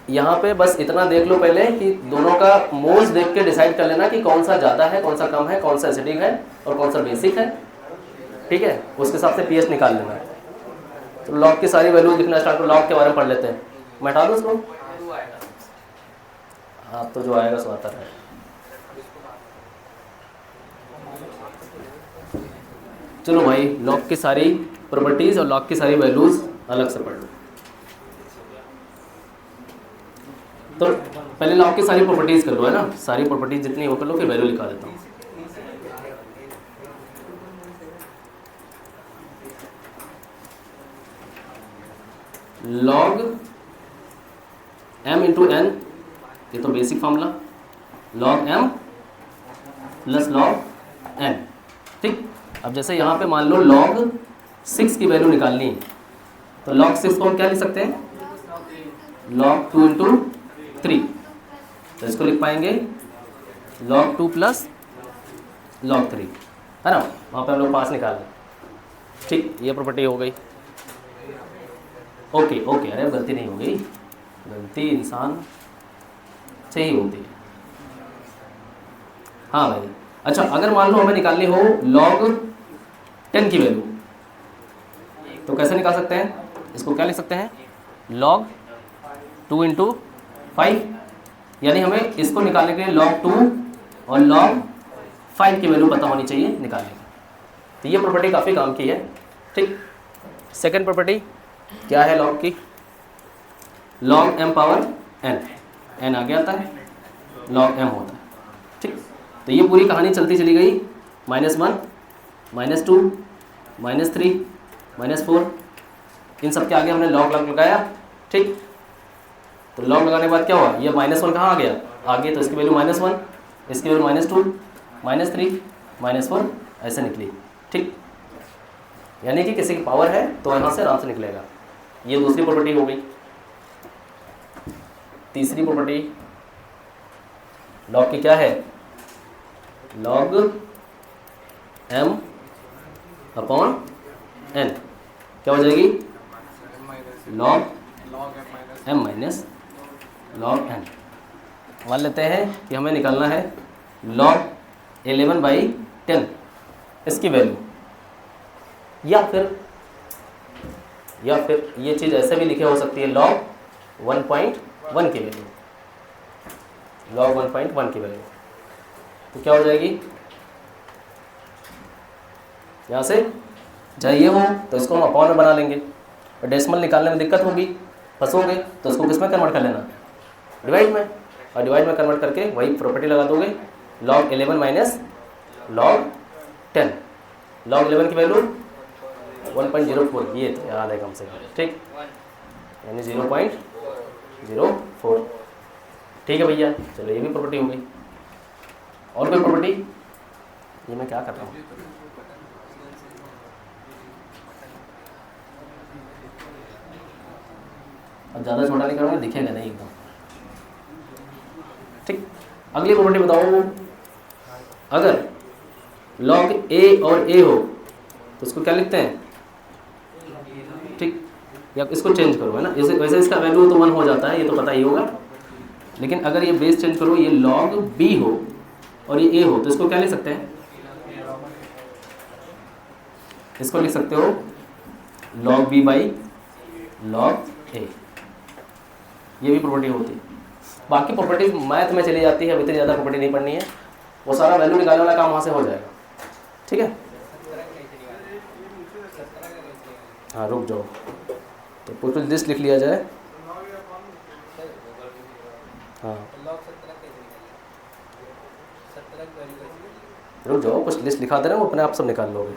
यहाँ पे बस इतना देख लो पहले कि दोनों का मोल्स देख के डिसाइड कर लेना कि कौन सा ज़्यादा है, कौन सा कम है, कौन सा एसिडिक है और कौन सा बेसिक है। ठीक है, उसके हिसाब से पीएच निकाल लेना है। तो लॉग की सारी वैल्यू लिखना स्टार्ट करो। लॉग के बारे में पढ़ लेते हैं, मैं हटा दूँ उसको। आप तो जो आएगा सो आता है। चलो भाई, लॉग की सारी प्रॉपर्टीज़ और लॉग की सारी वैल्यूज़ अलग से पढ़ लो। तो पहले लॉग की सारी प्रॉपर्टीज़ कर लो, है ना, सारी प्रॉपर्टीज़ जितनी हो कर लो, फिर वैल्यू लिखा देता हूँ। लॉग m इंटू n, ये तो basic formula, log m plus log n। ठीक, अब जैसे यहाँ पे मान लो log 6 की वैल्यू निकालनी है, तो log 6 को हम क्या लिख सकते हैं, log 2 इंटू 3। तो इसको लिख पाएंगे log 2 प्लस log 3, है ना, वहाँ पे हम लोग 5 निकाल लें। ठीक, ये प्रॉपर्टी हो गई। ओके ओके, अरे गलती नहीं हो गई, गलती इंसान से ही होती है। हाँ भाई, अच्छा अगर मान लो हमें निकालनी हो log 10 की वैल्यू, तो कैसे निकाल सकते हैं, इसको क्या लिख सकते हैं, log 2 इंटू 5, यानी हमें इसको निकालने के लिए log 2 और log 5 की वैल्यू पता होनी चाहिए निकालने की। तो ये प्रॉपर्टी काफ़ी काम की है। ठीक, सेकंड प्रॉपर्टी क्या है log की, log m power n, n आगे आता है, log m होता है। ठीक, तो ये पूरी कहानी चलती चली गई, -1 -2 -3 -4 इन सब के आगे हमने लॉग लगाया, ठीक। तो लॉग लगाने के बाद क्या हुआ, ये -1 कहाँ आ गया आगे, तो इसकी वैल्यू -1, इसकी वैल्यू -2, -3, -4 ऐसे निकली, ठीक। यानी कि किसी की पावर है तो यहाँ से आराम से निकलेगा। ये दूसरी प्रॉपर्टी हो गई। तीसरी प्रॉपर्टी लॉग की क्या है, log m अपॉन n क्या हो जाएगी, log m minus log n। मान लेते हैं कि हमें निकालना है log 11/10 इसकी वैल्यू, या फिर ये चीज़ ऐसे भी लिखे हो सकती है log 1.1 की वैल्यू, log 1.1 की वैल्यू। तो क्या हो जाएगी, यहाँ से चाहे ये हो तो इसको हम अपॉन में बना लेंगे, और डेसिमल निकालने में दिक्कत होगी, फंसोगे तो इसको किस में कन्वर्ट कर लेना, डिवाइड में, और डिवाइड में कन्वर्ट करके वही प्रॉपर्टी लगा दोगे, log 11 माइनस log 10। log 11 की वैल्यू 1.04, ये तो याद है कम से कम, ठीक, यानी 0.04। ठीक है भैया, चलो ये भी प्रॉपर्टी हो गई। और कोई प्रॉपर्टी, ये मैं क्या कर रहा हूँ, अब ज़्यादा छोटा नहीं करूँगा, दिखेगा नहीं एकदम, ठीक। अगली प्रॉपर्टी बताओ, अगर log a और a हो तो उसको क्या लिखते हैं, ठीक, या इसको चेंज करो, है ना, वैसे इसका वैल्यू तो 1 हो जाता है, ये तो पता ही होगा, लेकिन अगर ये बेस चेंज करो, ये log b हो और ये a हो तो इसको क्या लिख सकते हैं, इसको लिख सकते हो log b by log a। ये भी प्रॉपर्टी होती है। बाकी प्रॉपर्टीज मैथ में चली जाती है, अब इतनी ज़्यादा प्रॉपर्टी नहीं पढ़नी है, वो सारा वैल्यू निकालने वाला काम वहाँ से हो जाएगा, ठीक है। हाँ रुक जाओ, तो पूरी लिस्ट लिख लिया जाए। हाँ रुक जाओ, कुछ लिस्ट लिखा दे रहे हो, अपने आप सब निकाल लोगे।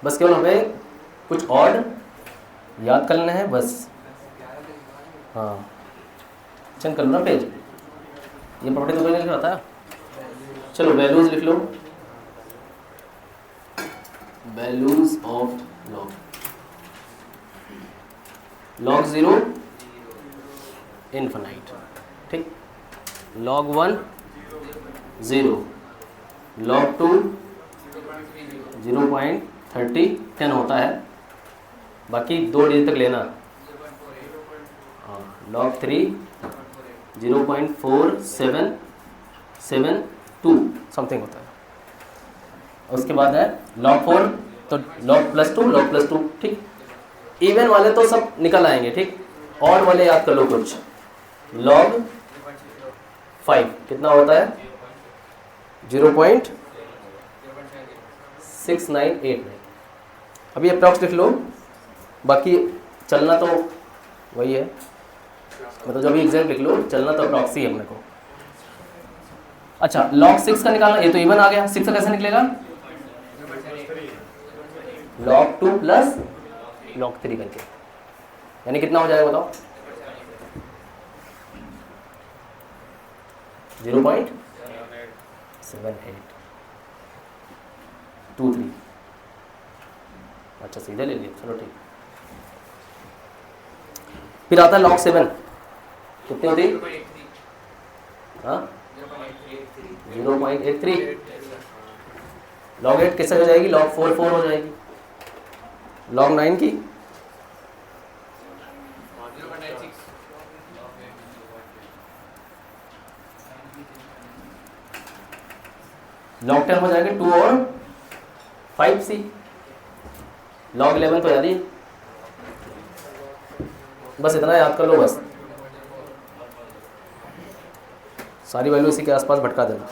बस केवल हमें कुछ और याद कर लेना है बस। हाँ चेंज कर लो ना पेज, ये प्रॉपर्टी तो कोई नहीं लिख रहा था। चलो वैल्यूज लिख लो, वैल्यूज ऑफ log 0 इन्फिनाइट, ठीक, log 1 0, log 2 0.30 होता है, बाकी 2 डिजिट तक लेना। log 3 0.4772 समथिंग होता है। उसके बाद है log 4, तो log +2 ठीक। इवन वाले तो सब निकल आएंगे, ठीक। और वाले याद कर लो कुछ। log 5 कितना होता है 0.6989। अभी अप्रॉक्स लिख लो, बाकी चलना तो वही है, मतलब जो भी एग्जैक्ट लिख लो, चलना तो अप्रॉक्स ही है अपने को। अच्छा log 6 का निकालना, ये तो इवन आ गया, 6 का कैसे निकलेगा, log 2 प्लस log 3 करके, यानी कितना हो जाएगा बताओ, 0.7823। अच्छा सीधे ले लिया, चलो ठीक। फिर आता है log 7, कितनी होती, हाँ 0.83। log 8 किससे हो जाएगी, log 4 हो जाएगी। log 9 की log 10 हो जाएगा 2 और 5c। log 11 तो याद ही है। बस इतना याद कर लो बस, सारी वैल्यू इसी के आसपास भटका देना।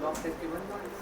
log 10 की 1.5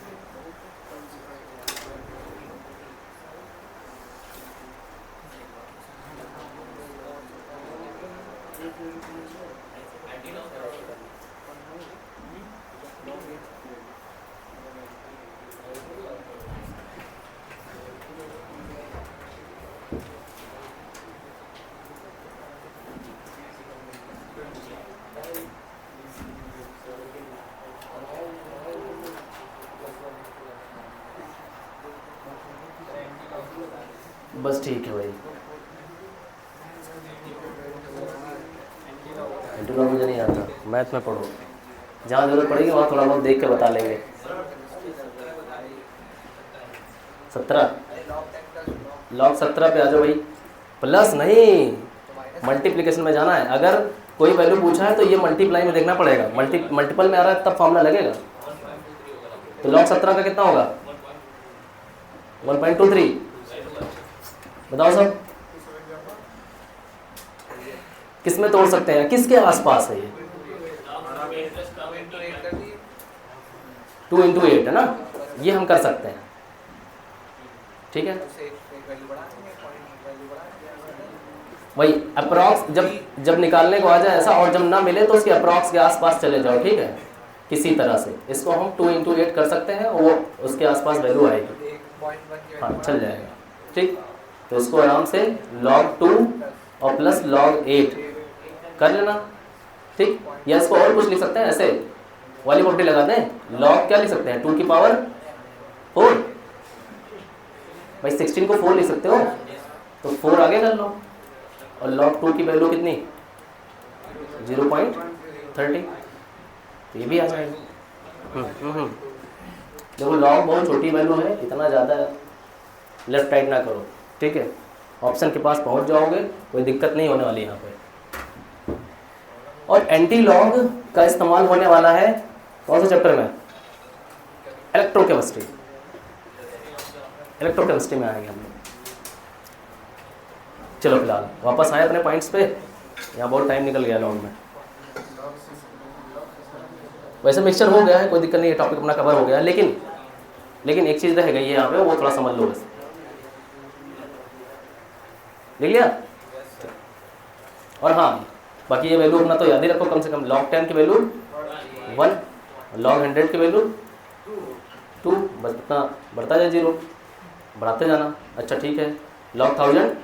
बस ठीक है भाई, एंटीलॉग मुझे नहीं आता, मैथ में पढ़ो, जहाँ जरूरत पड़ेगी वहाँ थोड़ा बहुत देख के बता लेंगे। 17 log 17 पे आ जाओ भाई, प्लस नहीं मल्टीप्लिकेशन में जाना है। अगर कोई वैल्यू पूछा है तो ये मल्टीप्लाई में देखना पड़ेगा, मल्टीपल में आ रहा है तब फॉर्मूला लगेगा। तो log 17 का कितना होगा 1.23, बताओ सब किस में तोड़ सकते हैं, किसके आसपास है ये 2 into 8 है ना, ये हम कर सकते हैं। ठीक है, वही अप्रॉक्स जब निकालने को आ जाए ऐसा, और जब ना मिले तो उसके अप्रॉक्स के आसपास चले जाओ। ठीक है, किसी तरह से इसको हम 2 into 8 कर सकते हैं, वो उसके आसपास वैल्यू आएगी। हाँ चल जाएगा। ठीक, तो इसको आराम से log 2 और प्लस log 8 कर लेना। ठीक, या इसको और कुछ लिख सकते हैं, ऐसे वाली प्रॉपर्टी लगा दें, log क्या लिख सकते हैं 2 की पावर 4, भाई 16 को 4 लिख सकते हो तो 4 आगे कर लो, और log 2 की वैल्यू कितनी 0.30, ये भी आ जाएगा। देखो log बहुत छोटी वैल्यू है, इतना ज़्यादा लेफ्ट राइट ना करो। ठीक है, ऑप्शन के पास पहुंच जाओगे, कोई दिक्कत नहीं होने वाली यहाँ पे। और एंटी लॉग का इस्तेमाल होने वाला है कौन से चैप्टर में, इलेक्ट्रोकेमिस्ट्री, इलेक्ट्रोकेमिस्ट्री में आएंगे हम लोग। चलो फिलहाल वापस आए अपने पॉइंट्स पे, यहाँ बहुत टाइम निकल गया लॉग में। वैसे मिक्सचर हो गया है, कोई दिक्कत नहीं है, टॉपिक अपना कवर हो गया है, लेकिन एक चीज़ रह गई है यहाँ पे, वो थोड़ा समझ लो बस। लिख लिया? और हाँ बाकी ये वैल्यू अपना तो याद ही रखो, कम से कम log 10 की वैल्यू 1, log 100 की वैल्यू 2, बस इतना बढ़ता जाए, 0 बढ़ाते जाना। अच्छा ठीक है, log 1000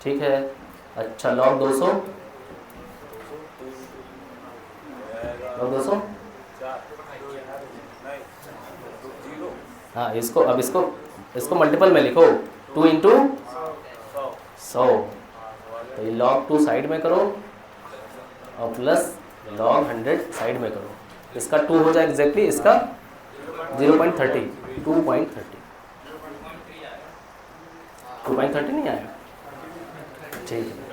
ठीक है। अच्छा log 200, log 200 हाँ, इसको अब इसको मल्टीपल में लिखो, 2 into 100, तो ये log 2 साइड में करो और प्लस log 100 साइड में करो, इसका 2 हो जाए एग्जैक्टली, इसका 0.30, 2.30 नहीं आएगा। ठीक है,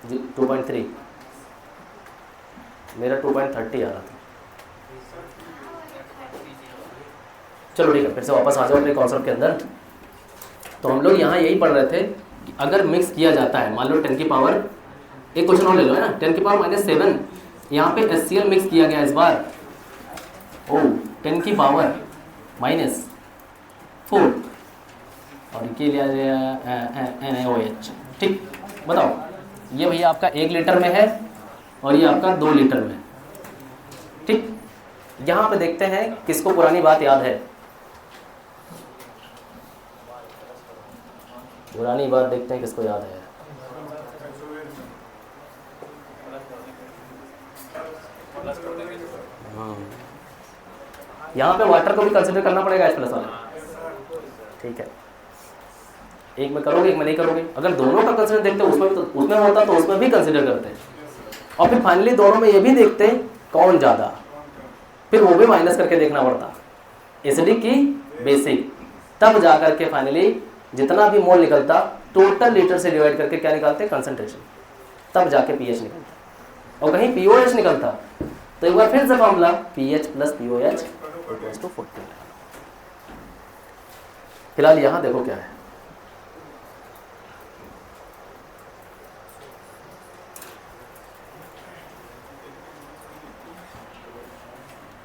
जी 2.3, मेरा 2.30 आ रहा था। चलो ठीक है, फिर से वापस आ जाओ अपने कॉन्सेप्ट के अंदर। तो हम लोग यहाँ यही पढ़ रहे थे कि अगर मिक्स किया जाता है, मान लो 10 की पावर, एक क्वेश्चन और ले लो है ना, 10 की पावर -7, यहाँ पे HCl मिक्स किया गया इस बार, ओ 10 की पावर -4, और के लिए NaOH। ठीक, बताओ ये भैया आपका 1 लीटर में है और ये आपका 2 लीटर में। ठीक, यहाँ पे देखते हैं किसको पुरानी बात याद है, पुरानी बात देखते हैं किसको याद है। यहाँ पे वाटर को भी कंसिडर करना पड़ेगा H+ वाले। ठीक है, एक में करोगे एक में नहीं करोगे, अगर दोनों का कंसिडर देखते उसमें होता तो उसमें भी कंसिडर करते हैं। और फिर फाइनली दोनों में ये भी देखते हैं कौन ज़्यादा, फिर वो भी माइनस करके देखना पड़ता, एसिडिक की बेसिक, तब जा करके फाइनली जितना भी मोल निकलता टोटल लीटर से डिवाइड करके क्या निकालते हैं, कंसंट्रेशन, तब जाके पीएच निकलता। और कहीं पीओएच निकलता तो एक बार फिर से formula pH plus pOH equals to 14। फिलहाल यहाँ देखो क्या है,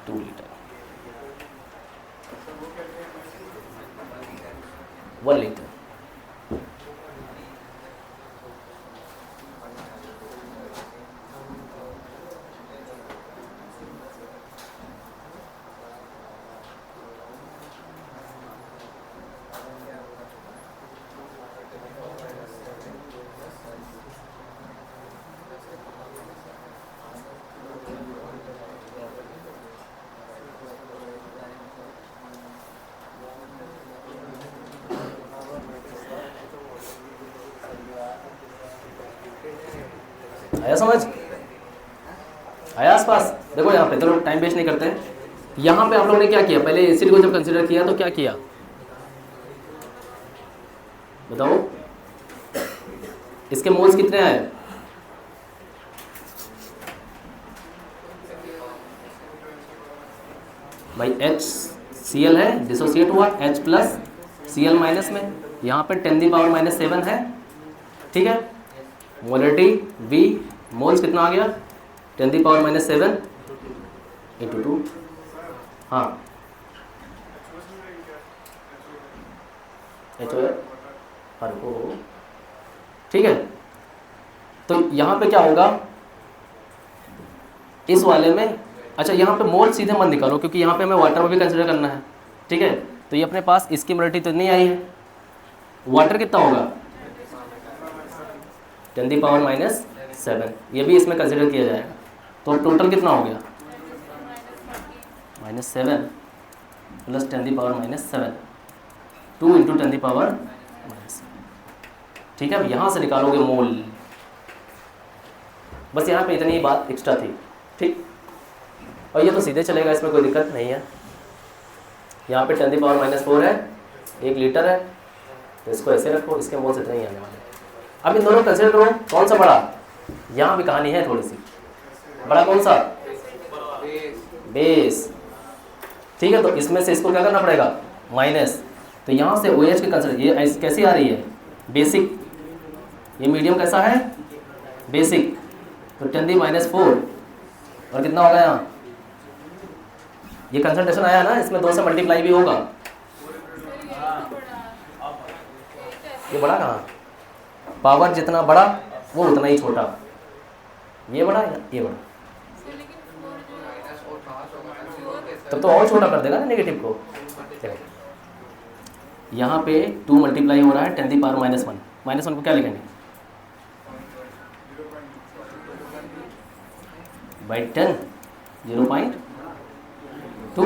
टू लीटर 1 लीटर। आया समझ, आया आसपास? देखो यहाँ पे, चलो टाइम वेस्ट नहीं करते हैं। यहाँ पे आप लोगों ने क्या किया, पहले एसिड को जब कंसीडर किया तो क्या किया बताओ, इसके मोल्स कितने आए, भाई HCl है, डिसोसिएट हुआ H प्लस Cl माइनस में, यहाँ पे 10⁻⁻7 है, ठीक है। मोलरिटी V, मोल्स कितना आ गया 10⁻⁻7 इंटू 2, हाँ HO, ठीक है। तो यहाँ पे क्या होगा इस वाले में, अच्छा यहाँ पे मोल सीधे मत निकालो क्योंकि यहाँ पे हमें वाटर में भी कंसिडर करना है, ठीक है। तो ये अपने पास इसकी मोलरिटी तो नहीं आई है, वाटर कितना होगा 10⁻⁻7, ये भी इसमें कंसिडर किया जाएगा। तो टोटल कितना हो गया -7 प्लस 10⁻⁻7, 2 इंटू 10⁻⁻7, ठीक है। अब यहाँ से निकालोगे मोल, बस यहाँ पे इतनी बात एक्स्ट्रा थी, ठीक। और ये तो सीधे चलेगा, इसमें कोई दिक्कत नहीं है। यहाँ पे 10⁻⁻4 है, 1 लीटर है, तो इसको ऐसे रखो, इसके मोल से इतने ही आने वाले। अब इन दोनों कंसिडर करो, कौन सा बड़ा, यहाँ भी कहानी है थोड़ी सी, बड़ा कौन सा, बेस, ठीक है। तो इसमें से इसको क्या करना पड़ेगा माइनस, तो यहाँ से OH की कंसिडर, ये कैसी आ रही है बेसिक, ये मीडियम कैसा है बेसिक, तो 10⁻⁴, और कितना होगा यहाँ, ये कंसंट्रेशन आया ना, इसमें 2 से मल्टीप्लाई भी होगा, ये बड़ा कहाँ, पावर जितना बड़ा वो उतना ही छोटा, ये बड़ा या ये बड़ा, तब तो और छोटा कर देगा ना नेगेटिव को। यहाँ पे 2 मल्टीप्लाई हो रहा है 10⁻⁻1, -1 को क्या लिखेंगे बाई 10, 0.2,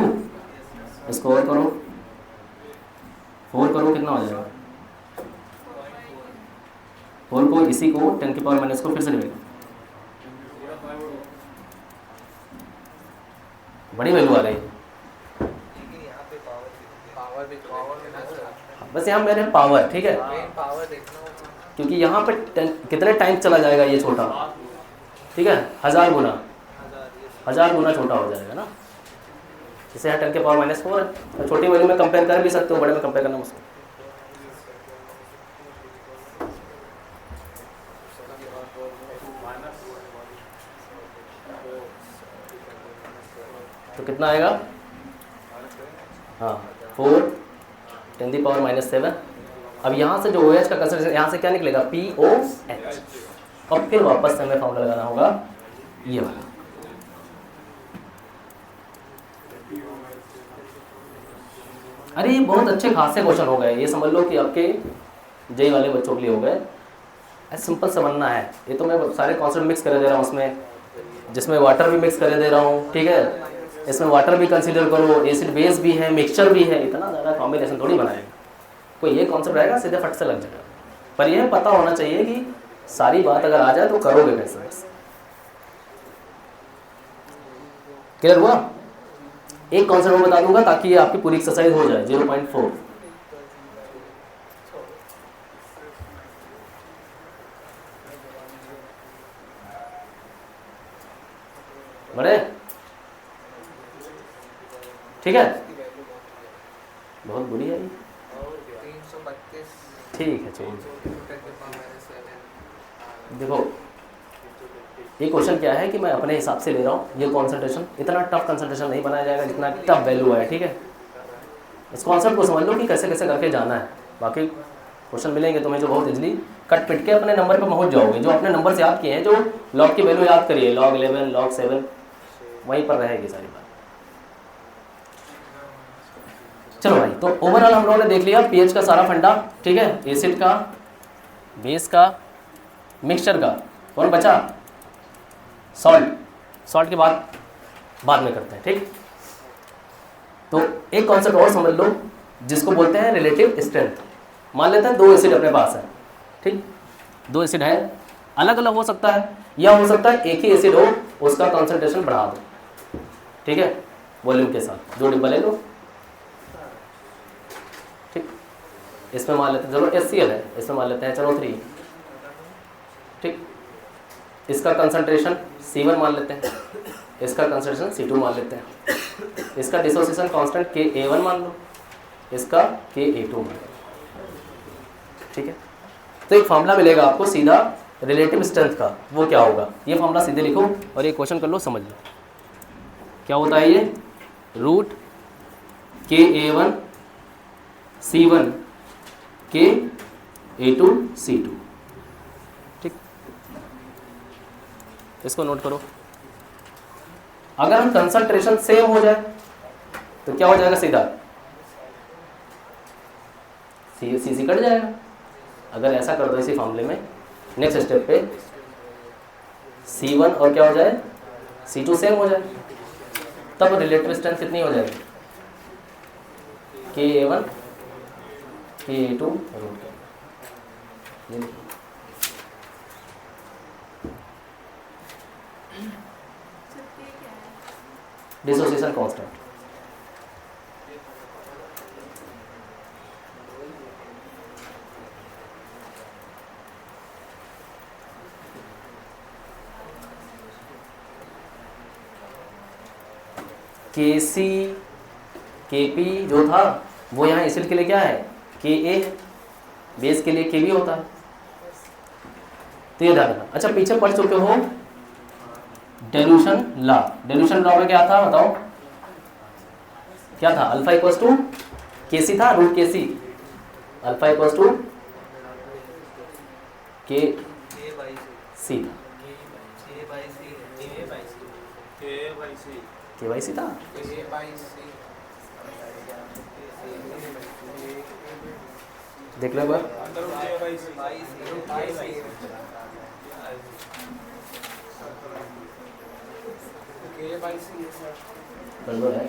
इसको और करो 4 करो, कितना हो जाएगा 4 को इसी को 10⁻⁻⁻ को फिर से लिखेगा, बड़ी वैल्यू आ रही है। लेकिन यहाँ पे पावर भी बस यहाँ मेरे पावर, ठीक है, पावर देखना होगा क्योंकि यहाँ पे कितने टाइम चला जाएगा ये छोटा, ठीक है, 1000 गुना छोटा हो जाएगा ना, इसे 10⁻⁻4 है। छोटी वैल्यू में कंपेयर कर भी सकते हो, बड़े में कंपेयर करना मुश्किल। तो कितना आएगा, हाँ 4 10⁻⁻7। अब यहाँ से जो OH का कंसंट्रेशन, यहाँ से क्या निकलेगा POH, और फिर वापस से हमें फॉर्मूला लगाना होगा ये वाला। अरे ये बहुत अच्छे खासे क्वेश्चन हो गए, ये समझ लो कि आपके जेई वाले बच्चों के लिए हो गए, ऐसे सिंपल समझना है। ये तो मैं सारे कॉन्सेप्ट मिक्स कर दे रहा हूँ उसमें, जिसमें वाटर भी मिक्स कर दे रहा हूँ, ठीक है, इसमें वाटर भी कंसीडर करो, एसिड बेस भी है, मिक्सचर भी है, इतना ज़्यादा कॉम्बिनेशन थोड़ी बनाएगा कोई। ये कॉन्सेप्ट रहेगा सीधे फट से लग जाएगा, पर यह पता होना चाहिए कि सारी बात अगर आ जाए तो करोगे कैसे। क्लियर हुआ? एक कॉन्सेप्ट मैं बता दूंगा ताकि ये आपकी पूरी एक्सरसाइज हो जाए। 0.4 बड़े, ठीक है, बहुत बुरी है ये, 332 ठीक है चलिए। देखो ये क्वेश्चन क्या है कि मैं अपने हिसाब से ले रहा हूँ, ये कंसंट्रेशन इतना टफ कंसंट्रेशन नहीं बनाया जाएगा जितना टफ वैल्यू है, ठीक है। इस कॉन्सेप्ट को समझ लो कि कैसे कैसे करके जाना है, बाकी क्वेश्चन मिलेंगे तुम्हें जो बहुत इजली कट पिट के अपने नंबर पर पहुँच जाओगे। जो अपने नंबर से याद किए हैं, जो लॉग की वैल्यू याद करिए, log 11 log 7 वहीं पर रहेगी सारी बात। चलो भाई, तो ओवरऑल हम लोगों ने देख लिया पीएच का सारा फंडा, ठीक है, एसिड का, बेस का, मिक्सचर का, कौन बचा? सॉल्ट। सॉल्ट के बाद में करते हैं, ठीक। तो एक कॉन्सेप्ट और समझ लो जिसको बोलते हैं रिलेटिव स्ट्रेंथ। मान लेते हैं 2 एसिड अपने पास है, ठीक, 2 एसिड है, अलग अलग हो सकता है या हो सकता है एक ही एसिड हो, उसका कॉन्सेंट्रेशन बढ़ा दो, ठीक है, वॉल्यूम के साथ। 2 डिब्बा ले लो, ठीक, इसमें मान लेते हैं चलो HCl है, इसमें मान लेते हैं चलो 3, ठीक, इसका कंसंट्रेशन C1 मान लेते हैं, इसका कंसंट्रेशन C2 मान लेते हैं, इसका डिसोसिएशन कांस्टेंट Ka1 मान लो, इसका Ka2 मान लो, ठीक है। तो एक फॉर्मूला मिलेगा आपको सीधा रिलेटिव स्ट्रेंथ का, वो क्या होगा? ये फॉर्मूला सीधे लिखो और ये क्वेश्चन कर लो, समझ लो क्या होता है ये। Root Ka1 C1 Ka2 C2, ठीक, इसको नोट करो। अगर हम कंसंट्रेशन सेम हो जाए तो क्या हो जाएगा? सीधा सी कट जाएगा। अगर ऐसा कर दो इसी फॉर्मूले में, नेक्स्ट स्टेप पे C1 और क्या हो जाए? C2 सेम हो जाए, तब रिलेटिव स्ट्रेंथ कितनी हो जाएगी? Ka1 Ka2 रूट ये देखो। डिसोसिएशन कांस्टेंट, Kc Kp जो था वो यहाँ एसिड के लिए क्या है? Ka, बेस के लिए Kb होता है, तो ये ध्यान रखना। अच्छा, पीछे पढ़ चुके हो डेल्यूशन लॉ। डेल्यूशन लॉ में क्या था बताओ? क्या था? अल्फा इक्वल्स टू Kc था, root Kc, alpha equals to Kc था, KYC था, देख लो एक बार। गड़बड़ है।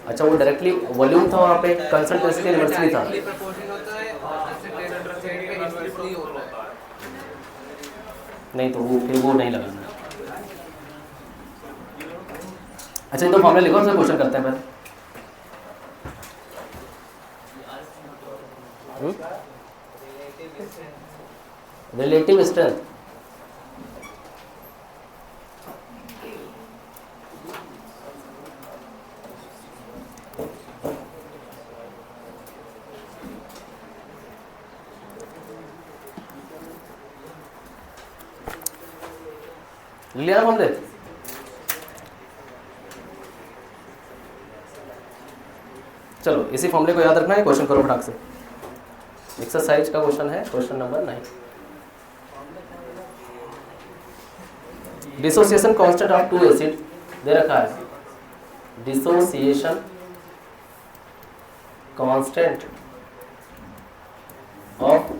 अच्छा, वो डायरेक्टली वॉल्यूम था वहाँ पे, कंसंट्रेशन के इन्वर्सली था। नहीं तो वो फिर वो नहीं लगाना। अच्छा, ये तो फॉर्मूला लिखो, उससे क्वेश्चन करते हैं पहले। रिलेटिव स्ट्रेंथ, लिया हमने। चलो इसी फॉर्मूले को याद रखना है, क्वेश्चन करो फटाक से। एक्सरसाइज का क्वेश्चन है, question number 9। Dissociation constant of 2 acid दे रखा है। Dissociation constant of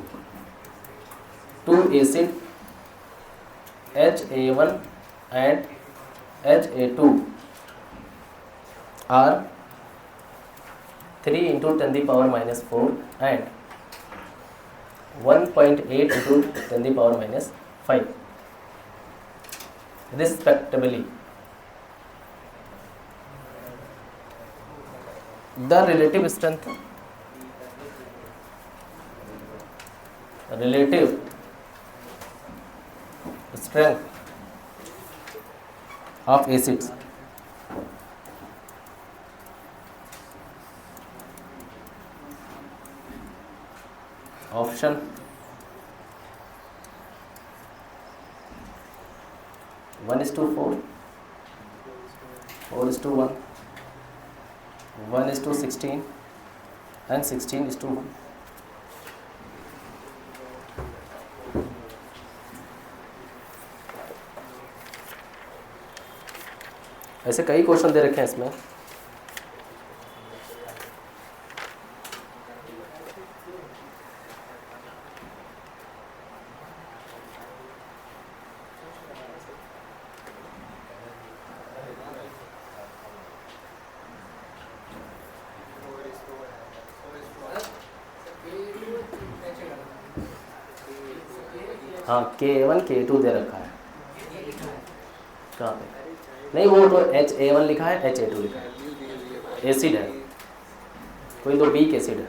2 acid HA1 and HA2 are 3 into 10 the power minus 4 and 1.8 into 10 the power minus 5. respectively. The relative strength of acids option 1:4, 4:1, 1:16 and 16:1. ऐसे कई question दे रखे हैं इसमें। हाँ K1 K2 दे रखा है, कहाँ पे? नहीं, वो तो HA1 लिखा है, HA2 लिखा है, एसिड है, कोई तो वीक एसिड है।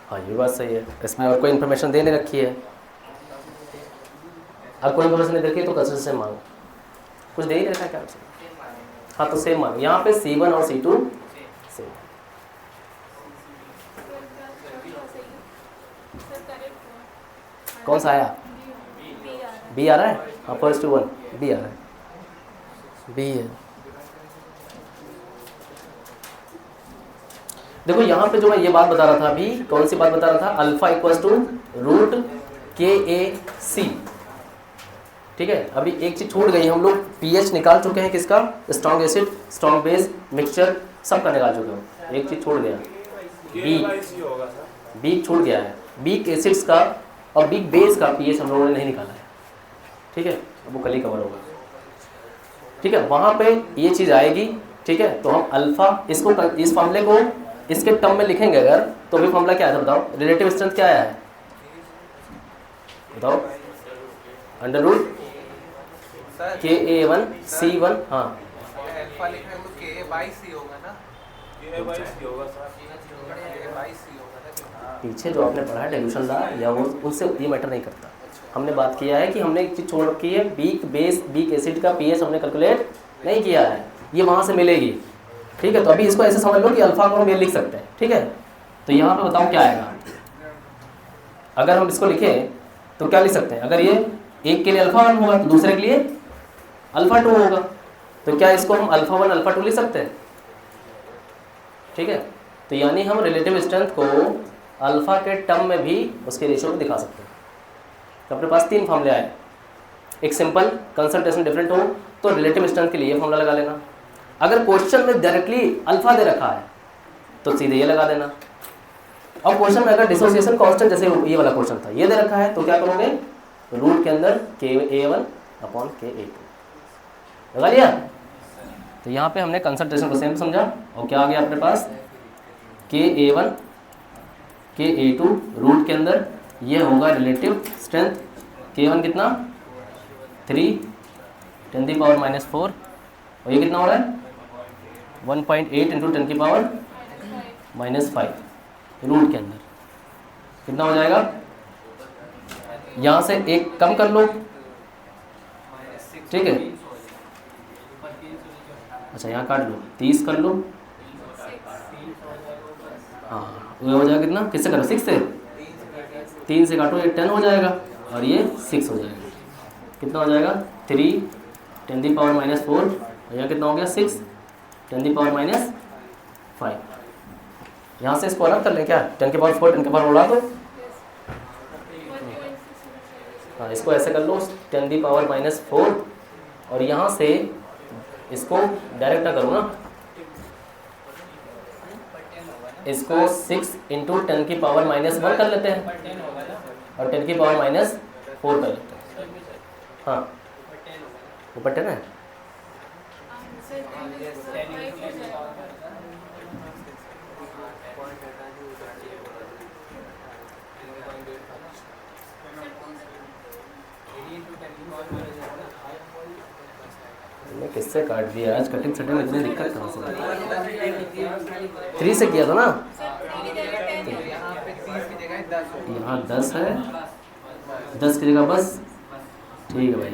हाँ ये बात सही है, इसमें और कोई इन्फॉर्मेशन दे नहीं रखी है। अब कोई इन्फॉर्मेशन नहीं रखी है तो कसर से मांगो, कुछ दे ही नहीं रखा है क्या? हाँ तो सेम मांगो, यहाँ पे C1 और C2 सेम। कौन सा आया? बी आ रहा है। हाँ 1:1 बी आ रहा है, बी है। देखो यहाँ पे जो मैं ये बात बता रहा था अभी, कौन सी बात बता रहा था? Alpha equals to root KAC। ठीक है, अभी एक चीज छूट गई, हम लोग पीएच निकाल चुके हैं किसका? Strong acid, strong base, mixture सबका निकाल चुके हैं। एक चीज छूट गया, बीक छूट गया है, बीक एसिड्स का और बीक बेस का पीएच हम लोगों ने नहीं निकाला है। ठीक है, अब वो कल ही कवर होगा। ठीक है, वहां पे ये चीज आएगी। ठीक है, तो हम अल्फा इसको इस फॉर्मूले को इसके टर्म में लिखेंगे अगर, तो भी फॉर्मूला क्या है बताओ? रिलेटिव स्ट्रेंथ क्या आया है बताओ? Under root KA1 C1। हाँ अल्फा लिखा है तो KA/C होगा ना? KA/C होगा सर, KA/C होगा ना? पीछे जो आपने पढ़ा है डाइल्यूशन लॉ या वो, उनसे ये मैटर नहीं करता। हमने बात किया है कि हमने एक चीज़ छोड़ रखी है, बीक बेस, बीक एसिड का पीएच हमने कैलकुलेट नहीं किया है, ये वहाँ से मिलेगी। ठीक है, तो अभी इसको ऐसे समझ लो कि अल्फा को हम ये लिख सकते हैं। ठीक है, तो यहाँ पे बताओ क्या आएगा? अगर हम इसको लिखें तो क्या लिख सकते हैं? अगर ये एक के लिए अल्फा 1 होगा तो दूसरे के लिए अल्फा 2 होगा, तो क्या इसको हम अल्फा 1 अल्फा 2 लिख सकते हैं? ठीक है, तो यानी हम रिलेटिव स्ट्रेंथ को अल्फा के टर्म में भी उसके रेशियो में दिखा सकते हैं। तो अपने पास 3 फॉर्मूले आए, एक सिंपल कंसंट्रेशन डिफरेंट हो तो रिलेटिव स्ट्रेंथ के लिए ये फॉर्मूला लगा लेना। अगर क्वेश्चन में डायरेक्टली अल्फा दे रखा है तो सीधे ये लगा देना। और क्वेश्चन में अगर डिसोसिएशन कांस्टेंट, जैसे ये वाला क्वेश्चन था, ये दे रखा है तो क्या करोगे? रूट के अंदर KA1 अपॉन KA2 लगा लिया। तो यहाँ पे हमने कंसंट्रेशन को सेम समझा और क्या आ गया अपने पास? KA1 KA2 रूट के अंदर ये होगा रिलेटिव स्ट्रेंथ। K1 कितना? 3 × 10⁻⁴ और ये कितना हो रहा है? 1.8 × 10⁻⁻5 रूट के अंदर कितना हो जाएगा? यहाँ से एक कम कर लो। ठीक है, अच्छा यहाँ काट लो, 30 कर लो। हाँ ये हो जाएगा कितना? किससे करो? 6 से, 3 से काटो, ये 10 हो जाएगा और ये 6 हो जाएगा। कितना हो जाएगा? 3 × 10⁻⁴ और यहाँ कितना हो गया? 6 × 10⁻⁵। यहाँ से इसको अलग कर लें क्या? 10⁻⁴ 10⁻⁴ उड़ा दो। हाँ इसको ऐसे कर लो 10⁻⁴ और यहाँ से इसको डायरेक्ट ना करो ना, इसको 6 × 10⁻⁻1 कर लेते हैं और 10⁻⁴ कर लेते हैं। हाँ ऊपर 10 है। इससे काट दिया, आज कटिंग सेटिंग में इतनी दिक्कत कहाँ से? 3 से किया था ना, यहाँ पे 30 की जगह 10 हो। यहाँ 10 है, 10 की जगह बस, ठीक है भाई।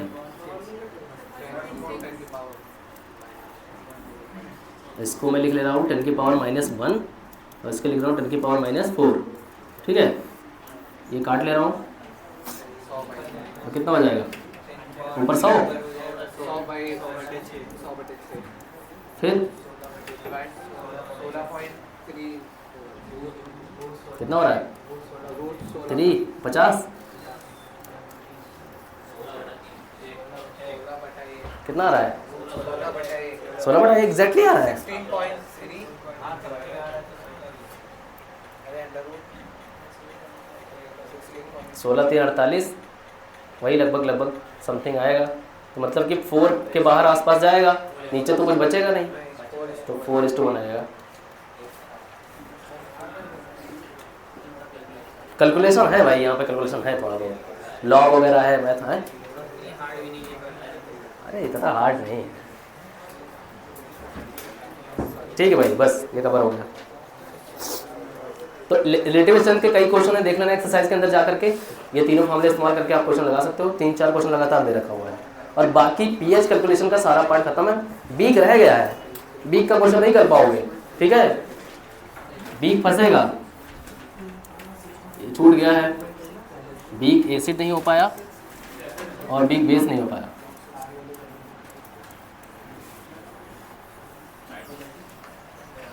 इसको मैं लिख ले रहा हूँ 10 की पावर -1 और इसके लिख रहा हूँ 10 की पावर -4, ठीक है। ये काट ले रहा हूँ तो कितना हो जाएगा? ऊपर 100, 100/6 फिर 16.3 कितना हो रहा है? रूट 3 50 कितना आ रहा है? 16/1 एग्जैक्टली आ रहा है। 16.3 अरे अंडर रूट 16 3 48 वही लगभग समथिंग आएगा। तो मतलब कि 4 के बाहर आसपास जाएगा, नीचे तो कुछ बचेगा नहीं, तो 4:1 आएगा। कैलकुलेशन है भाई, यहाँ पे कैलकुलेशन है, थोड़ा बहुत लॉग वगैरह है, मैथ है। अरे इतना हार्ड नहीं, ठीक है भाई, बस ये कवर हो गया। तो रिलेटिविज्म के कई क्वेश्चन है, देख लेना एक्सरसाइज के अंदर जा करके, ये तीनों फॉर्मूले इस्तेमाल करके आप क्वेश्चन लगा सकते हो। 3-4 क्वेश्चन लगातार दे रखा हुआ है और बाकी पीएच कैलकुलेशन का सारा पार्ट खत्म है। बीक रह गया है, बीक का क्वेश्चन नहीं कर पाओगे, ठीक है, बीक फंसेगा, ये छूट गया है। बीक एसिड नहीं हो पाया और बीक बेस नहीं हो पाया।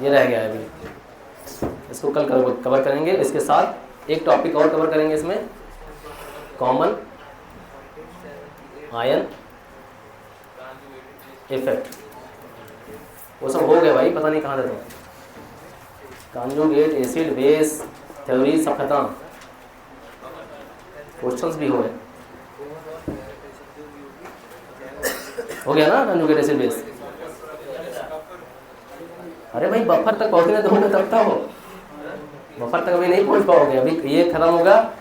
ये रह गया है अभी, इसको कल कवर करेंगे। इसके साथ एक टॉपिक और कवर करेंगे इसमें, कॉमन आयन इफेक्ट। वो सब हो गया भाई, पता नहीं कहाँ देते हैं। कॉन्जुगेट एसिड बेस थ्योरी सब खत्म, क्वेश्चंस भी हो गए, हो गया ना कॉन्जुगेट एसिड बेस। अरे भाई बफर तक पहुँचने दोगे तब तक हो, बफर तक अभी नहीं पहुँच पाओगे। अभी ये खत्म होगा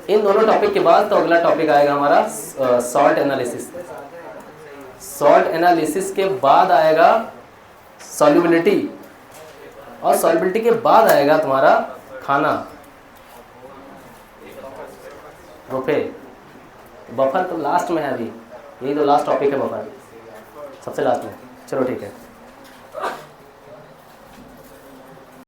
इन दोनों टॉपिक के बाद, तो अगला टॉपिक आएगा हमारा सॉल्ट एनालिसिस। सॉल्ट एनालिसिस के बाद आएगा सॉल्युबिलिटी, और सॉल्युबिलिटी के बाद आएगा तुम्हारा खाना रुपए। बफर तो लास्ट में है, अभी यही तो लास्ट टॉपिक है बफर, सबसे लास्ट में। चलो ठीक है।